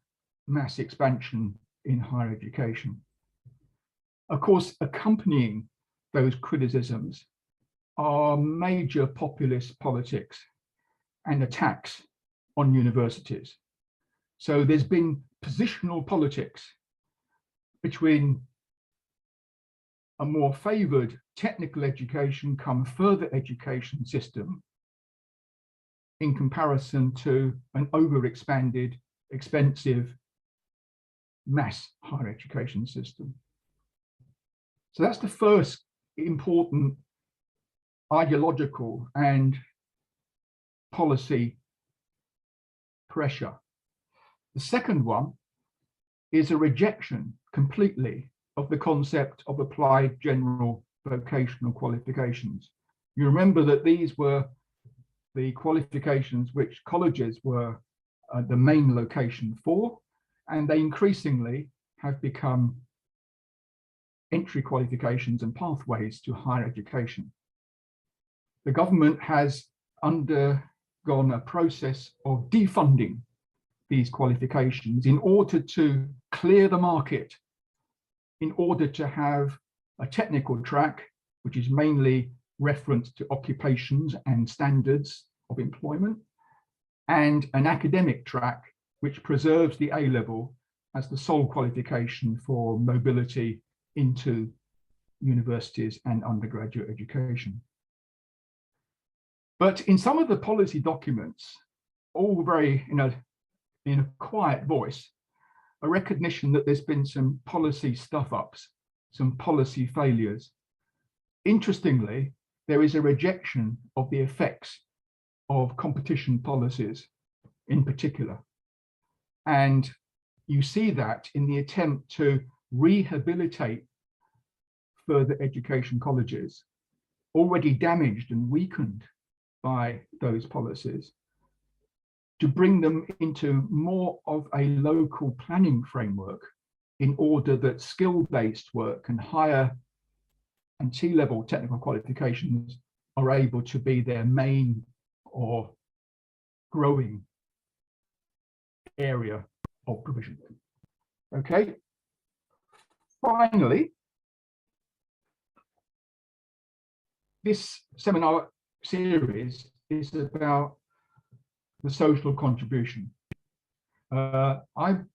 mass expansion in higher education. Of course, accompanying those criticisms are major populist politics and attacks on universities. So there's been positional politics between a more favoured technical education come further education system in comparison to an overexpanded, expensive mass higher education system. So that's the first important ideological and policy pressure. The second one is a rejection completely of the concept of applied general vocational qualifications. You remember that these were the qualifications which colleges were the main location for, and they increasingly have become entry qualifications and pathways to higher education. The government has undergone a process of defunding these qualifications in order to clear the market, in order to have a technical track, which is mainly reference to occupations and standards of employment, and an academic track, which preserves the A-level as the sole qualification for mobility into universities and undergraduate education. But in some of the policy documents, all very in a quiet voice, a recognition that there's been some policy stuff-ups, some policy failures. Interestingly, there is a rejection of the effects of competition policies in particular. And you see that in the attempt to rehabilitate further education colleges already damaged and weakened by those policies, to bring them into more of a local planning framework in order that skill-based work and higher and T-level technical qualifications are able to be their main or growing area of provision. Okay. Finally, this seminar series is about the social contribution. I'm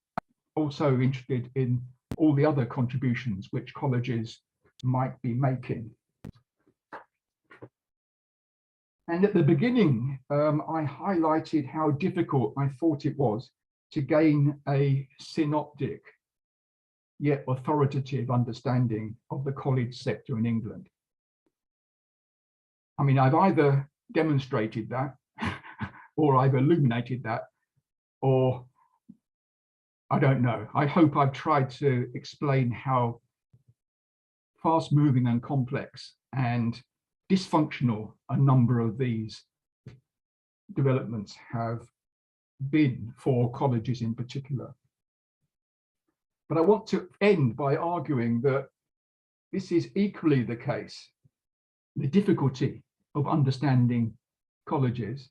also interested in all the other contributions which colleges might be making. And at the beginning, I highlighted how difficult I thought it was to gain a synoptic yet authoritative understanding of the college sector in England. I mean, I've either demonstrated that or I've illuminated that, or I don't know. I hope I've tried to explain how fast-moving and complex and dysfunctional a number of these developments have been for colleges in particular. But I want to end by arguing that this is equally the case, the difficulty of understanding colleges,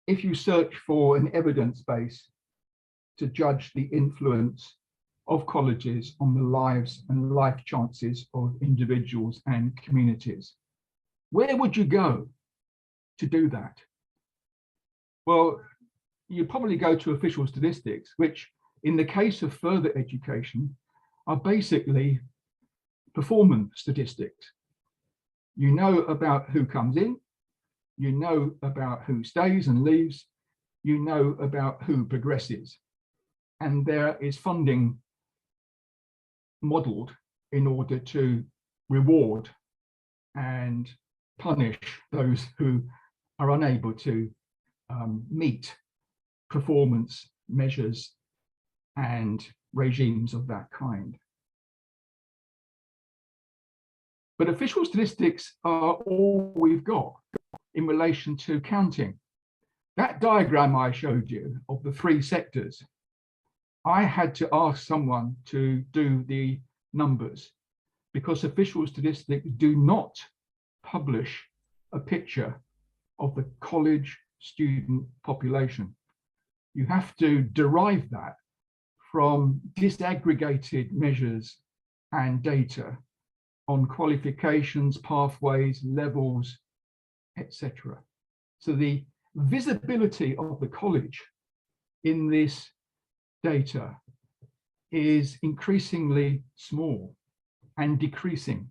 if you search for an evidence base to judge the influence of colleges on the lives and life chances of individuals and communities. Where would you go to do that? Well, you probably go to official statistics, which in the case of further education are basically performance statistics. You know about who comes in, you know about who stays and leaves, you know about who progresses. And there is funding modeled in order to reward and punish those who are unable to meet performance measures and regimes of that kind. But official statistics are all we've got in relation to counting. That diagram I showed you of the three sectors, I had to ask someone to do the numbers because official statistics do not publish a picture of the college student population. You have to derive that from disaggregated measures and data on qualifications, pathways, levels, etc. So the visibility of the college in this data is increasingly small and decreasing.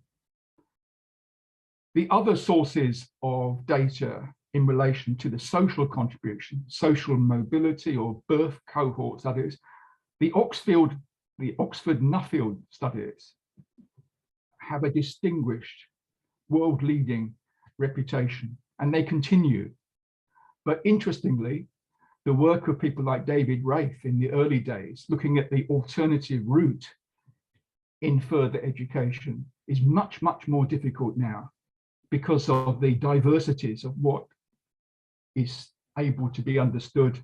The other sources of data in relation to the social contribution, social mobility or birth cohort studies, the Oxford-Nuffield studies have a distinguished world-leading reputation, and they continue. But interestingly, the work of people like David Wraith in the early days, looking at the alternative route in further education, is much, much more difficult now because of the diversities of what is able to be understood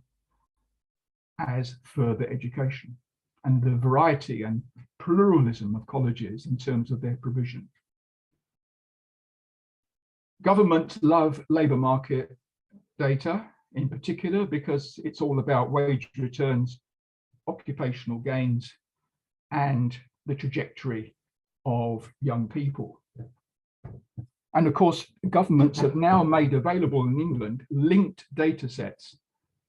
as further education and the variety and pluralism of colleges in terms of their provision. Governments love labour market data in particular because it's all about wage returns, occupational gains, and the trajectory of young people. And of course, governments have now made available in England linked data sets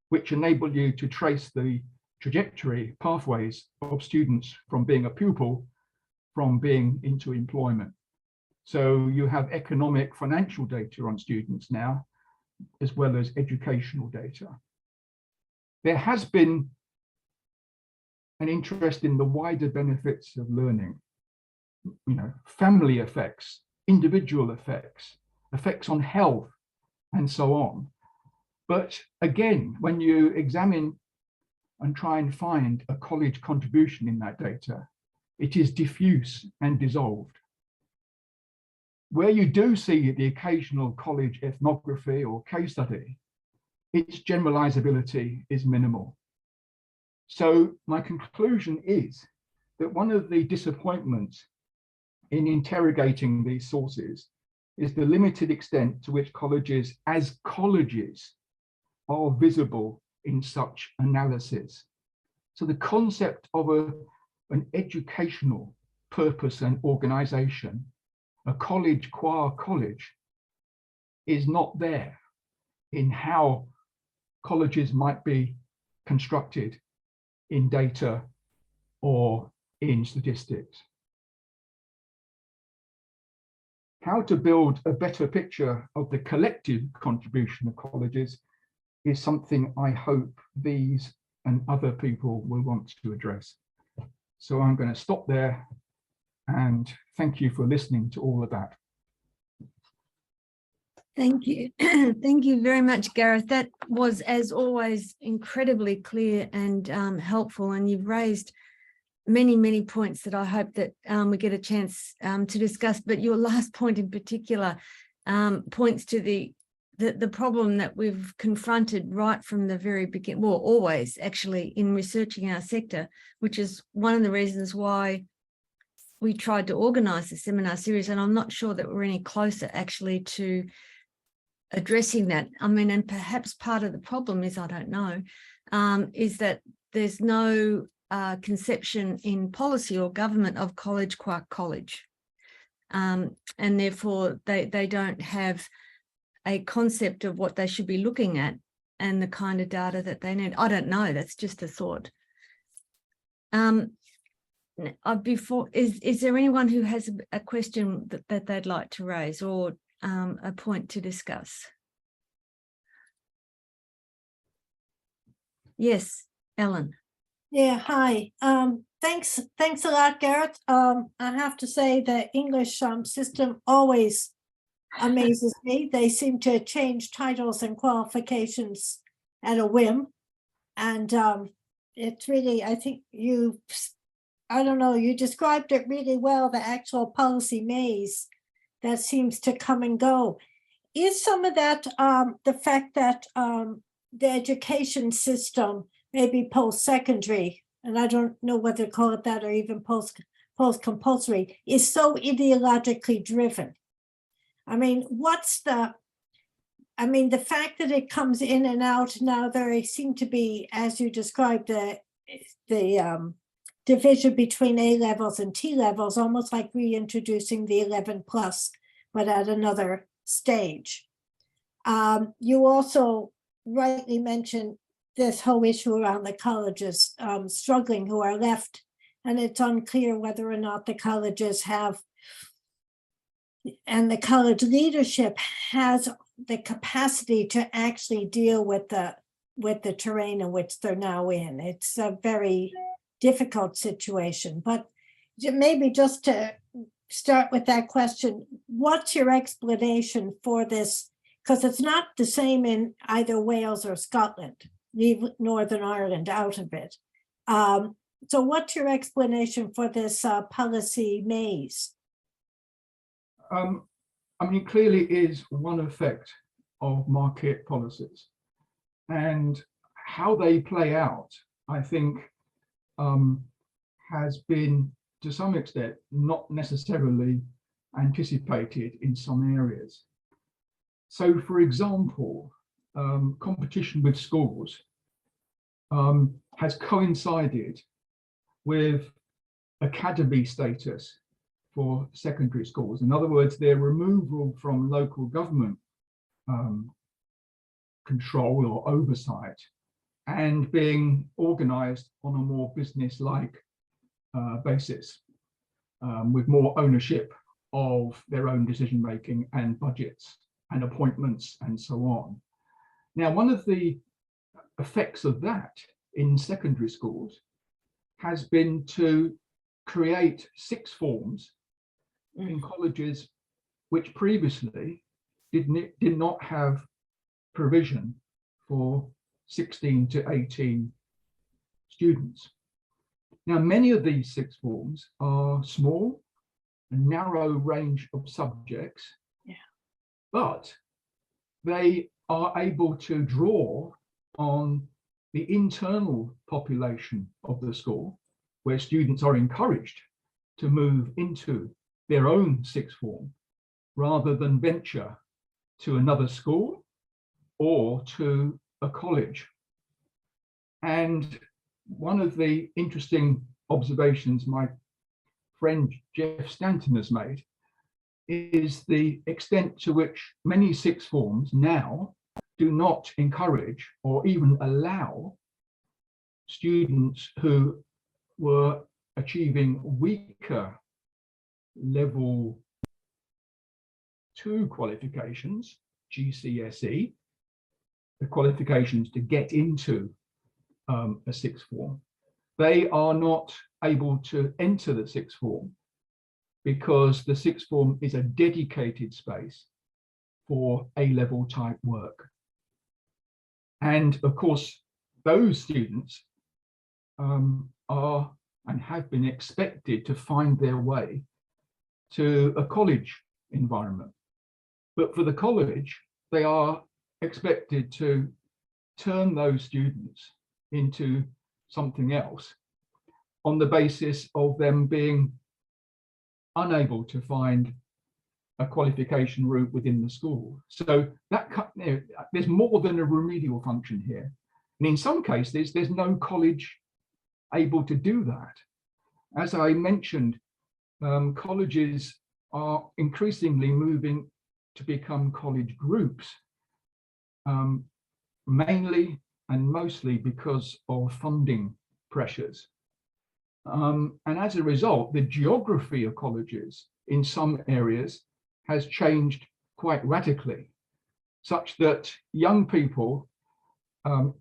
which enable you to trace the trajectory pathways of students from being a pupil, from being into employment. So you have economic, financial data on students now, as well as educational data. There has been an interest in the wider benefits of learning, family effects, individual effects, effects on health, and so on. But again, when you examine and try and find a college contribution in that data, it is diffuse and dissolved. Where you do see the occasional college ethnography or case study, its generalizability is minimal. So my conclusion is that one of the disappointments in interrogating these sources is the limited extent to which colleges as colleges are visible in such analysis. So the concept of an educational purpose and organization, a college qua college, is not there in how colleges might be constructed in data or in statistics. How to build a better picture of the collective contribution of colleges is something I hope these and other people will want to address. So I'm going to stop there and thank you for listening to all of that. Thank you. Thank you very much, Gareth. That was, as always, incredibly clear and helpful. And you've raised many, many points that I hope that we get a chance to discuss. But your last point in particular points to the problem that we've confronted right from the very beginning, well, always actually in researching our sector, which is one of the reasons why we tried to organise the seminar series. And I'm not sure that we're any closer actually to addressing that. I mean, and perhaps part of the problem is, I don't know, is that there's no conception in policy or government of college qua college. And therefore they don't have a concept of what they should be looking at and the kind of data that they need. I don't know, that's just a thought. Is there anyone who has a question that they'd like to raise or a point to discuss? Yes, Ellen. Yeah, hi. Thanks a lot, Gareth. I have to say the English system always amazes me. They seem to change titles and qualifications at a whim. And it's really, I think I don't know, you described it really well, the actual policy maze that seems to come and go. Is some of that the fact that the education system, maybe post-secondary, and I don't know whether to call it that or even post-compulsory, is so ideologically driven? I mean, the fact that it comes in and out now, there seem to be, as you described, the division between A levels and T levels, almost like reintroducing the 11 plus, but at another stage. You also rightly mentioned this whole issue around the colleges struggling, who are left, and it's unclear whether or not the colleges have, and the college leadership has the capacity to actually deal with the terrain in which they're now in. It's a very difficult situation, but maybe just to start with that question, what's your explanation for this? Because it's not the same in either Wales or Scotland. Leave Northern Ireland out of it. So what's your explanation for this policy maze? I mean, clearly is one effect of market policies, and how they play out, I think, has been to some extent not necessarily anticipated in some areas. So, for example, competition with schools has coincided with academy status for secondary schools. In other words, their removal from local government control or oversight and being organized on a more business-like basis, with more ownership of their own decision-making and budgets and appointments and so on. Now, one of the effects of that in secondary schools has been to create sixth forms in colleges which previously did not have provision for 16 to 18 students. Now, many of these sixth forms are small, a narrow range of subjects, but they are able to draw on the internal population of the school, where students are encouraged to move into their own sixth form rather than venture to another school or to a college. And one of the interesting observations my friend Jeff Stanton has made is the extent to which many sixth forms now do not encourage or even allow students who were achieving weaker level 2 qualifications, GCSE, the qualifications to get into a sixth form. They are not able to enter the sixth form because the sixth form is a dedicated space for A-level type work. And of course, those students are and have been expected to find their way to a college environment. But for the college, they are expected to turn those students into something else on the basis of them being unable to find a qualification route within the school. So that there's more than a remedial function here. And in some cases, there's no college able to do that. As I mentioned, colleges are increasingly moving to become college groups, mainly and mostly because of funding pressures. And as a result, the geography of colleges in some areas has changed quite radically, such that young people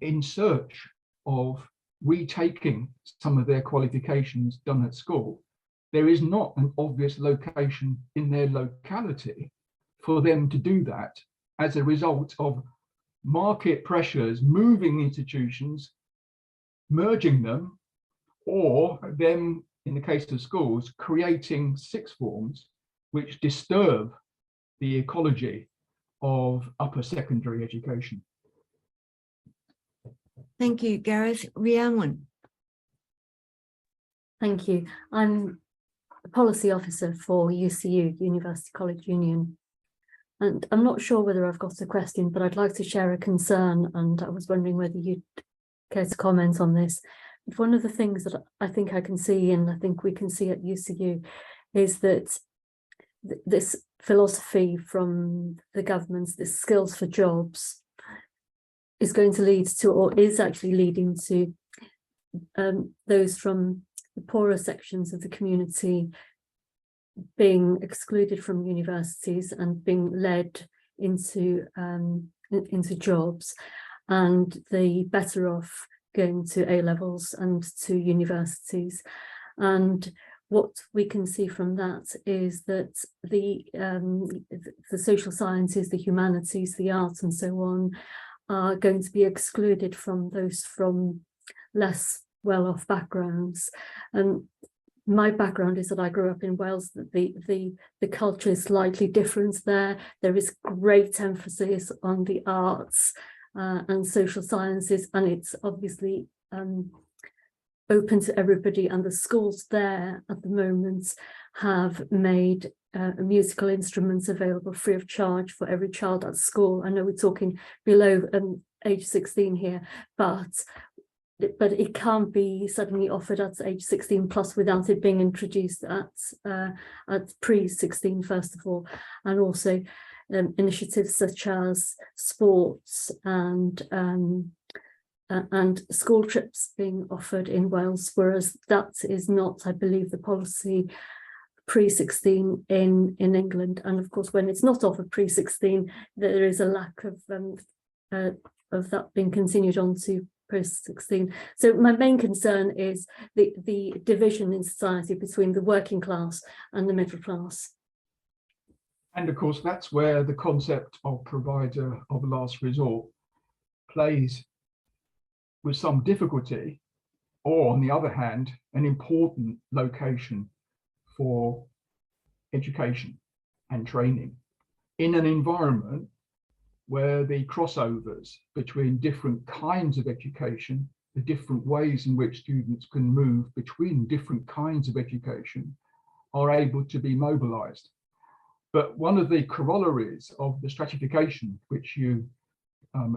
in search of retaking some of their qualifications done at school, there is not an obvious location in their locality for them to do that as a result of market pressures moving institutions, merging them, or them, in the case of schools, creating sixth forms which disturb the ecology of upper secondary education. Thank you, Gareth. Rhiannon. Thank you. I'm a policy officer for UCU, University College Union. And I'm not sure whether I've got a question, but I'd like to share a concern, and I was wondering whether you'd care to comment on this. But one of the things that I think I can see, and I think we can see at UCU, is that this philosophy from the governments, this skills for jobs, is going to lead to, or is actually leading to, those from the poorer sections of the community being excluded from universities and being led into jobs, and the better off going to A-levels and to universities. And what we can see from that is that the social sciences, the humanities, the arts and so on are going to be excluded from those from less well-off backgrounds. And my background is that I grew up in Wales, that the culture is slightly different there. There is great emphasis on the arts and social sciences, and it's obviously open to everybody, and the schools there at the moment have made musical instruments available free of charge for every child at school. I know we're talking below age 16 here, but it can't be suddenly offered at age 16 plus without it being introduced at pre-16 first of all, and also initiatives such as sports and school trips being offered in Wales, whereas that is not, I believe, the policy pre-16 in England. And of course, when it's not offered pre-16, there is a lack of that being continued on to post-16. So my main concern is the division in society between the working class and the middle class. And of course, that's where the concept of provider of last resort plays with some difficulty, or on the other hand, an important location for education and training in an environment where the crossovers between different kinds of education, the different ways in which students can move between different kinds of education, are able to be mobilized. But one of the corollaries of the stratification, which you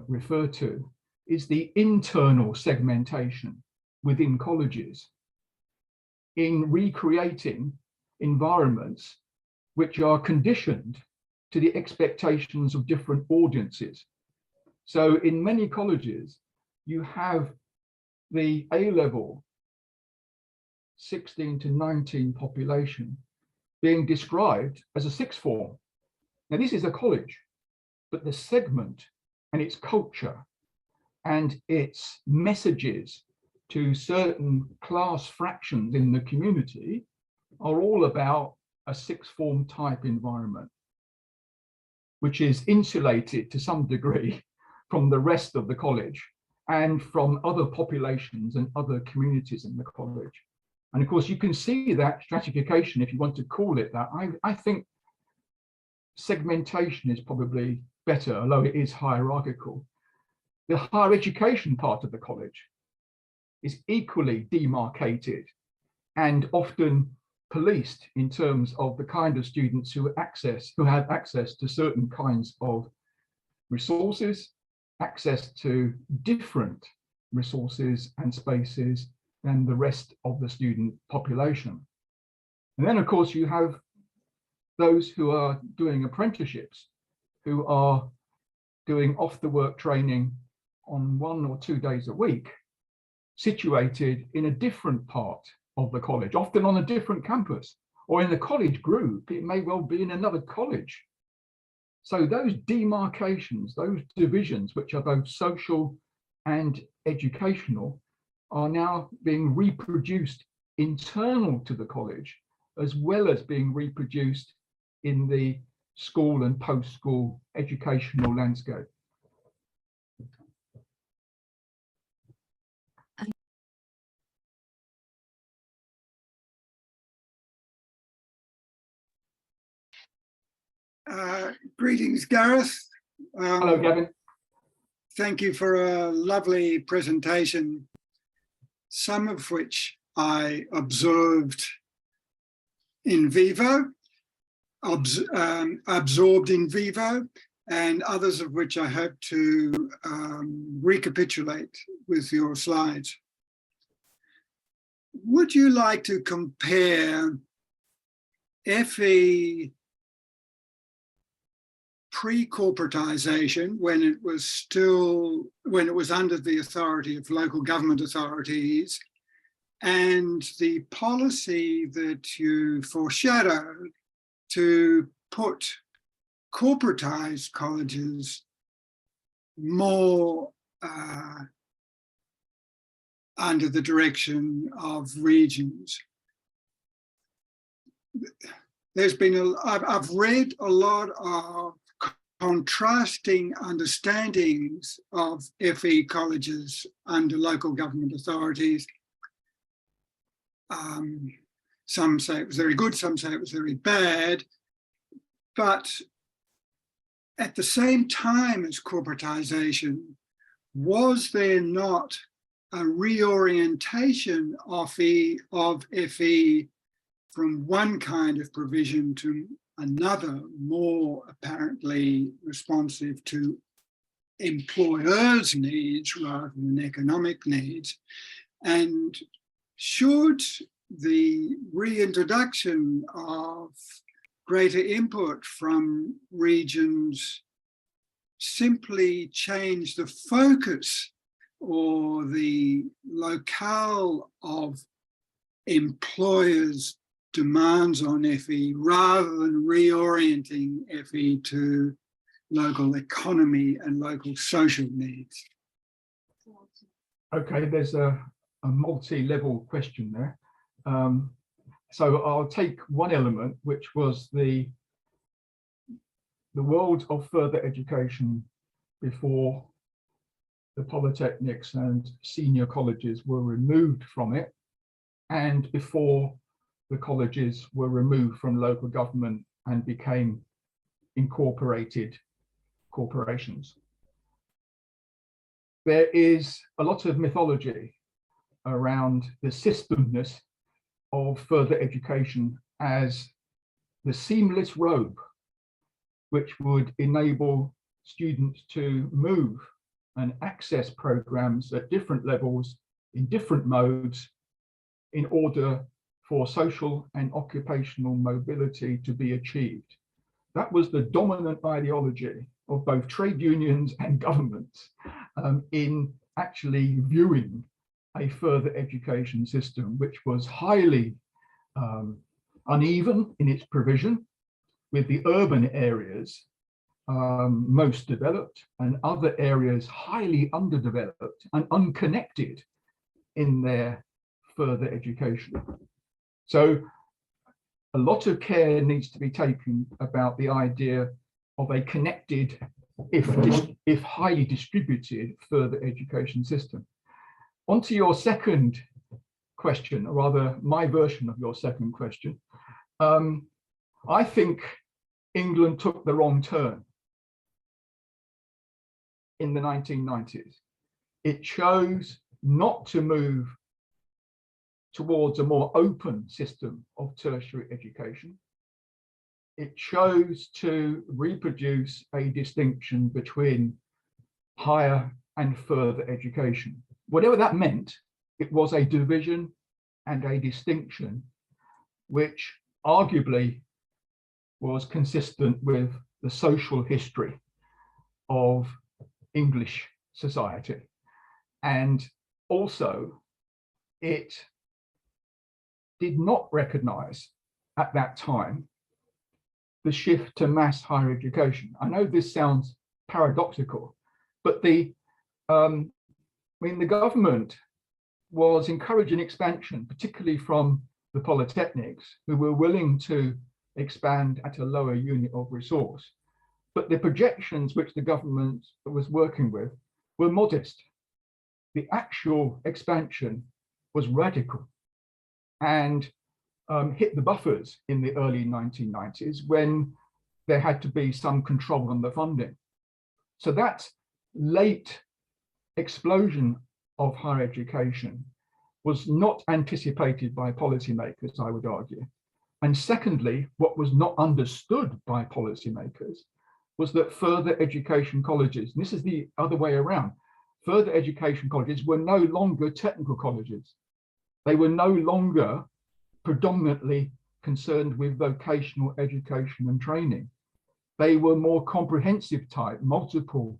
refer to, is the internal segmentation within colleges in recreating environments which are conditioned to the expectations of different audiences. So in many colleges, you have the A-level 16 to 19 population being described as a sixth form. Now this is a college, but the segment and its culture and its messages to certain class fractions in the community are all about a sixth form type environment, which is insulated to some degree from the rest of the college and from other populations and other communities in the college. And of course, you can see that stratification, if you want to call it that. I think segmentation is probably better, although it is hierarchical. The higher education part of the college is equally demarcated and often policed in terms of the kind of students who have access to certain kinds of resources, access to different resources and spaces than the rest of the student population. And then of course you have those who are doing apprenticeships, who are doing off the work training on 1 or 2 days a week, situated in a different part of the college, often on a different campus, or in a college group. It may well be in another college. So those demarcations, those divisions, which are both social and educational, are now being reproduced internal to the college, as well as being reproduced in the school and post-school educational landscape? Greetings, Gareth. Hello, Gavin. Thank you for a lovely presentation, some of which I observed in vivo, absorbed in vivo, and others of which I hope to recapitulate with your slides. Would you like to compare FE pre-corporatization, when it was under the authority of local government authorities, and the policy that you foreshadowed to put corporatized colleges more under the direction of regions? There's been I've read a lot of contrasting understandings of FE colleges under local government authorities. Some say it was very good, some say it was very bad, but at the same time as corporatization, was there not a reorientation of FE from one kind of provision to another, more apparently responsive to employers' needs rather than economic needs? And should the reintroduction of greater input from regions simply change the focus or the locale of employers' demands on FE rather than reorienting FE to local economy and local social needs? Okay, there's a multi-level question there. So I'll take one element, which was the world of further education before the polytechnics and senior colleges were removed from it, and before the colleges were removed from local government and became incorporated corporations. There is a lot of mythology around the systemness of further education as the seamless robe, which would enable students to move and access programs at different levels in different modes in order for social and occupational mobility to be achieved. That was the dominant ideology of both trade unions and governments in actually viewing a further education system, which was highly uneven in its provision, with the urban areas most developed and other areas highly underdeveloped and unconnected in their further education. So a lot of care needs to be taken about the idea of a connected, if highly distributed, further education system. On to your second question, or rather my version of your second question. I think England took the wrong turn in the 1990s. It chose not to move towards a more open system of tertiary education. It chose to reproduce a distinction between higher and further education. Whatever that meant, it was a division and a distinction which arguably was consistent with the social history of English society. And also, it did not recognize at that time the shift to mass higher education. I know this sounds paradoxical, but the government was encouraging expansion, particularly from the polytechnics, who were willing to expand at a lower unit of resource. But the projections which the government was working with were modest. The actual expansion was radical and hit the buffers in the early 1990s when there had to be some control on the funding. So that late explosion of higher education was not anticipated by policymakers, I would argue. And secondly, what was not understood by policymakers was that further education colleges, and this is the other way around, further education colleges were no longer technical colleges. They were no longer predominantly concerned with vocational education and training. They were more comprehensive type, multiple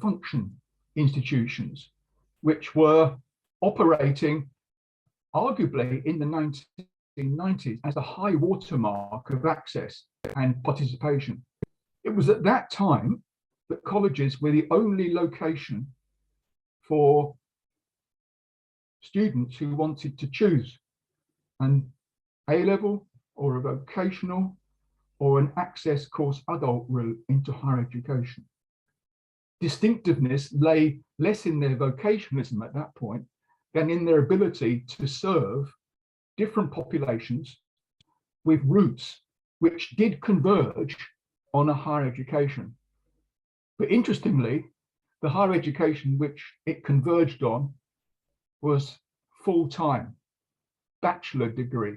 function institutions, which were operating arguably in the 1990s as a high watermark of access and participation. It was at that time that colleges were the only location for students who wanted to choose an A-level or a vocational or an access course adult route into higher education. Distinctiveness lay less in their vocationalism at that point than in their ability to serve different populations with routes which did converge on a higher education. But interestingly, the higher education which it converged on was full-time bachelor degree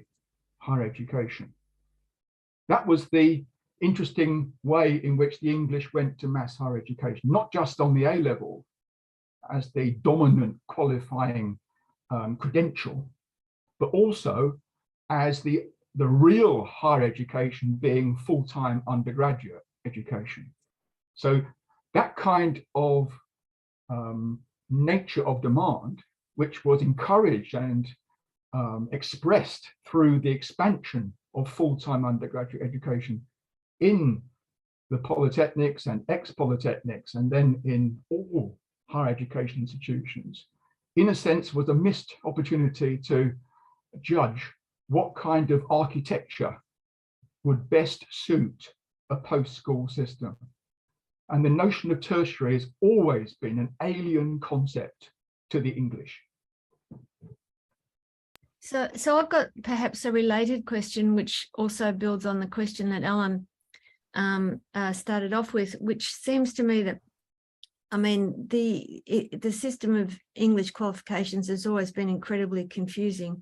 higher education. That was the interesting way in which the English went to mass higher education, not just on the A-level as the dominant qualifying credential, but also as the real higher education being full-time undergraduate education. So that kind of nature of demand, which was encouraged and expressed through the expansion of full-time undergraduate education in the polytechnics and ex-polytechnics, and then in all higher education institutions, in a sense was a missed opportunity to judge what kind of architecture would best suit a post-school system. And the notion of tertiary has always been an alien concept to the English. So I've got perhaps a related question, which also builds on the question that Alan started off with, which seems to me that, I mean, the system of English qualifications has always been incredibly confusing,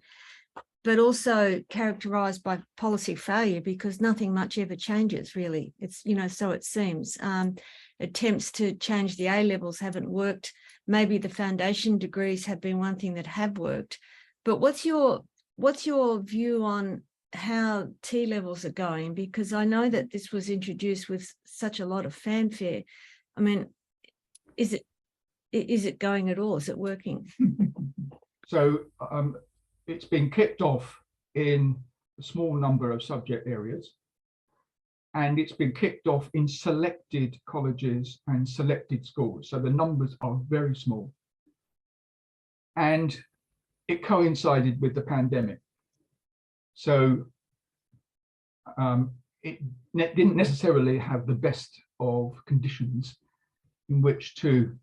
but also characterized by policy failure, because nothing much ever changes, really. It's, you know, so it seems. Attempts to change the A-levels haven't worked. Maybe the foundation degrees have been one thing that have worked. But what's your view on how T-levels are going? Because I know that this was introduced with such a lot of fanfare. I mean, is it going at all? Is it working? So it's been kicked off in a small number of subject areas, and it's been kicked off in selected colleges and selected schools. So the numbers are very small. And it coincided with the pandemic. So it didn't necessarily have the best of conditions in which to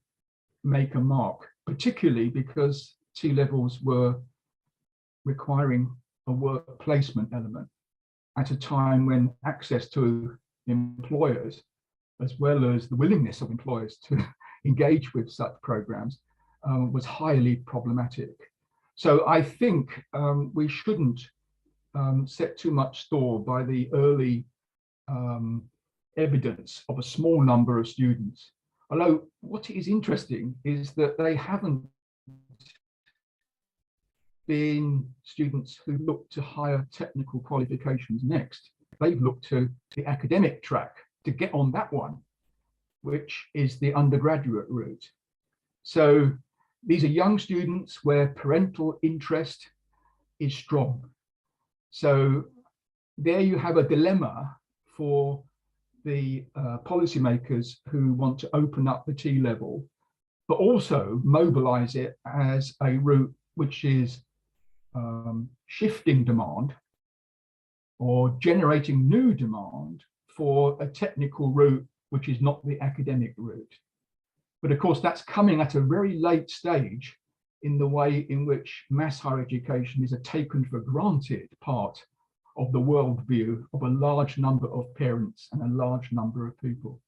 make a mark, particularly because T-levels were requiring a work placement element at a time when access to employers, as well as the willingness of employers to engage with such programs, was highly problematic. So I think we shouldn't set too much store by the early evidence of a small number of students. Although what is interesting is that they haven't been students who look to higher technical qualifications next. They've looked to the academic track to get on that one, which is the undergraduate route. So these are young students where parental interest is strong. So there you have a dilemma for the policymakers who want to open up the T-level, but also mobilize it as a route which is shifting demand or generating new demand for a technical route which is not the academic route. But of course, that's coming at a very late stage in the way in which mass higher education is a taken for granted part of the worldview of a large number of parents and a large number of people.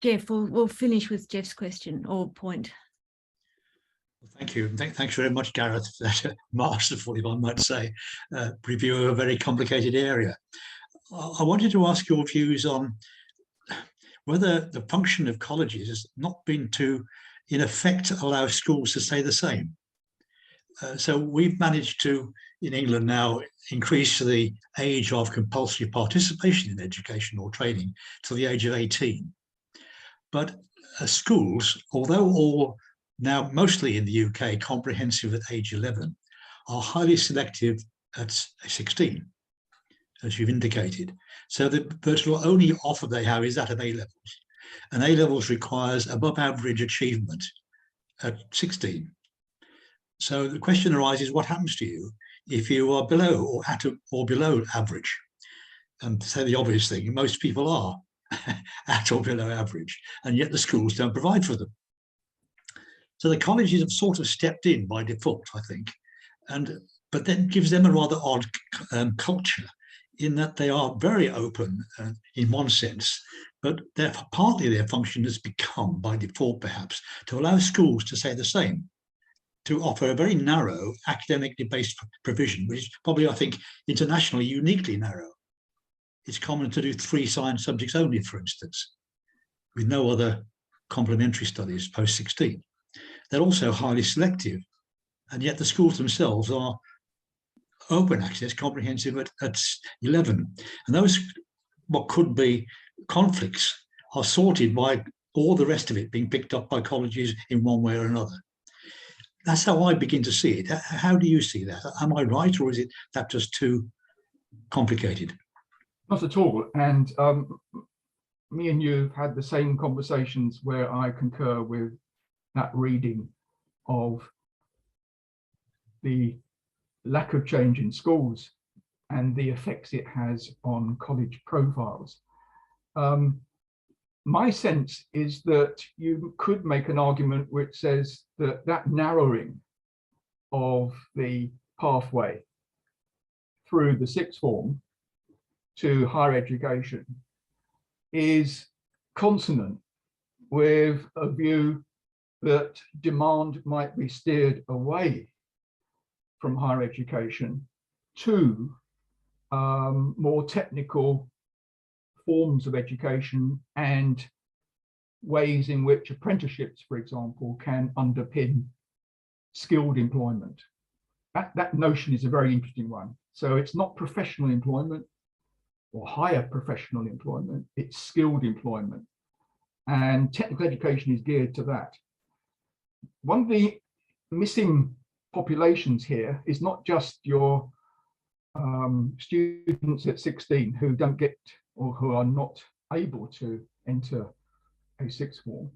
Jeff, we'll finish with Jeff's question or point. Thank you. Thanks very much, Gareth, for that masterful, if I might say, review of a very complicated area. I wanted to ask your views on whether the function of colleges has not been to, in effect, allow schools to stay the same. So we've managed to, in England now, increase the age of compulsory participation in education or training to the age of 18. But schools, although all now mostly in the UK comprehensive at age 11, are highly selective at 16, as you've indicated. So the virtual only offer they have is that of A-levels. And A-levels requires above average achievement at 16. So the question arises, what happens to you if you are below or at or below average? And to say the obvious thing, most people are at or below average, and yet the schools don't provide for them. So the colleges have sort of stepped in by default, I think, but then gives them a rather odd culture in that they are very open in one sense, but partly their function has become, by default perhaps, to allow schools to say the same, to offer a very narrow academically based provision, which is probably, I think, internationally uniquely narrow. It's common to do 3 science subjects only, for instance, with no other complementary studies post-16. They're also highly selective, and yet the schools themselves are open access, comprehensive at 11. And those, what could be conflicts, are sorted by all the rest of it being picked up by colleges in one way or another. That's how I begin to see it. How do you see that? Am I right, or is it that just too complicated? Not at all. And me and you have had the same conversations where I concur with that reading of the lack of change in schools and the effects it has on college profiles. My sense is that you could make an argument which says that that narrowing of the pathway through the sixth form to higher education is consonant with a view that demand might be steered away from higher education to more technical forms of education and ways in which apprenticeships, for example, can underpin skilled employment. That notion is a very interesting one. So it's not professional employment or higher professional employment, it's skilled employment. And technical education is geared to that. One of the missing populations here is not just your students at 16 who don't get or who are not able to enter a sixth form,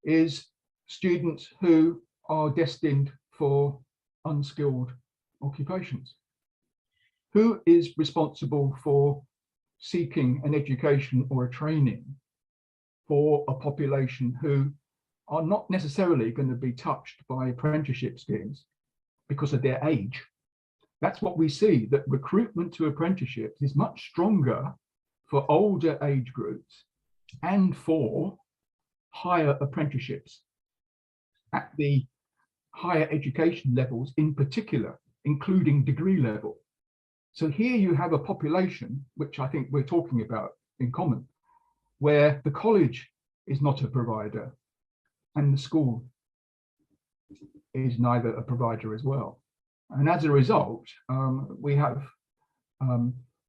is students who are destined for unskilled occupations. Who is responsible for seeking an education or a training for a population who are not necessarily going to be touched by apprenticeship schemes because of their age? That's what we see, that recruitment to apprenticeships is much stronger for older age groups and for higher apprenticeships at the higher education levels in particular, including degree level. So here you have a population, which I think we're talking about in common, where the college is not a provider and the school is neither a provider as well. And as a result, we have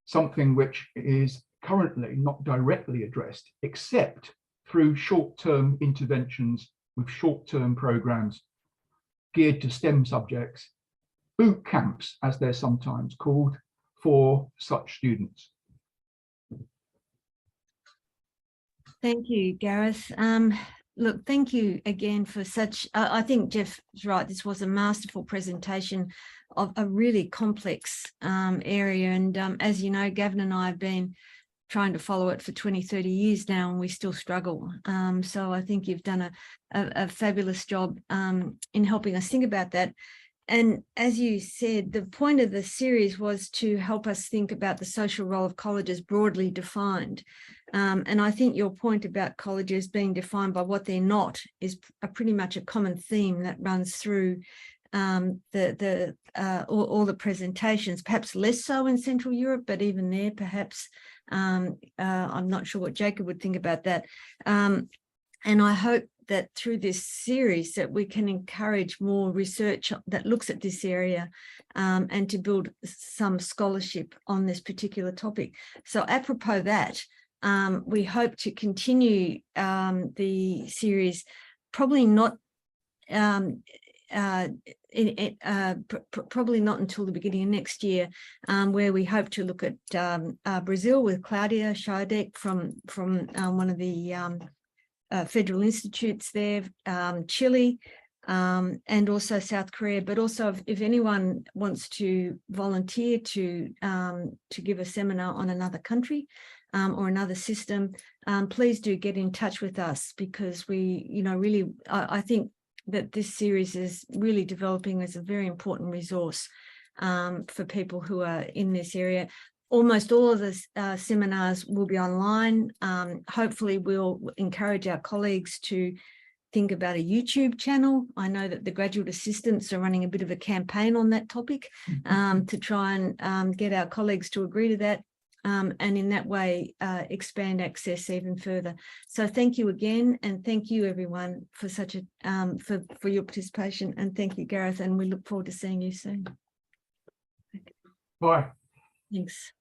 something which is currently not directly addressed, except through short-term interventions with short-term programs geared to STEM subjects, boot camps, as they're sometimes called, for such students. Thank you, Gareth. look, thank you again for such, I think Jeff's right, this was a masterful presentation of a really complex area. And as you know, Gavin and I have been trying to follow it for 20, 30 years now, and we still struggle. So I think you've done a fabulous job in helping us think about that. And as you said, the point of the series was to help us think about the social role of colleges broadly defined. And I think your point about colleges being defined by what they're not is pretty much a common theme that runs through all the presentations, perhaps less so in Central Europe, but even there, perhaps, I'm not sure what Jacob would think about that. And I hope that through this series that we can encourage more research that looks at this area and to build some scholarship on this particular topic. So apropos that, we hope to continue the series, probably not probably not until the beginning of next year, where we hope to look at Brazil with Claudia Scheidegg from one of the federal institutes there, Chile, and also South Korea. But also, if anyone wants to volunteer to give a seminar on another country or another system, please do get in touch with us, because we, really, I think that this series is really developing as a very important resource for people who are in this area. Almost all of the seminars will be online. Hopefully we'll encourage our colleagues to think about a YouTube channel. I know that the graduate assistants are running a bit of a campaign on that topic to try and get our colleagues to agree to that. And in that way, expand access even further. So thank you again, and thank you everyone for such a for your participation, and thank you, Gareth, and we look forward to seeing you soon. Bye. Thanks.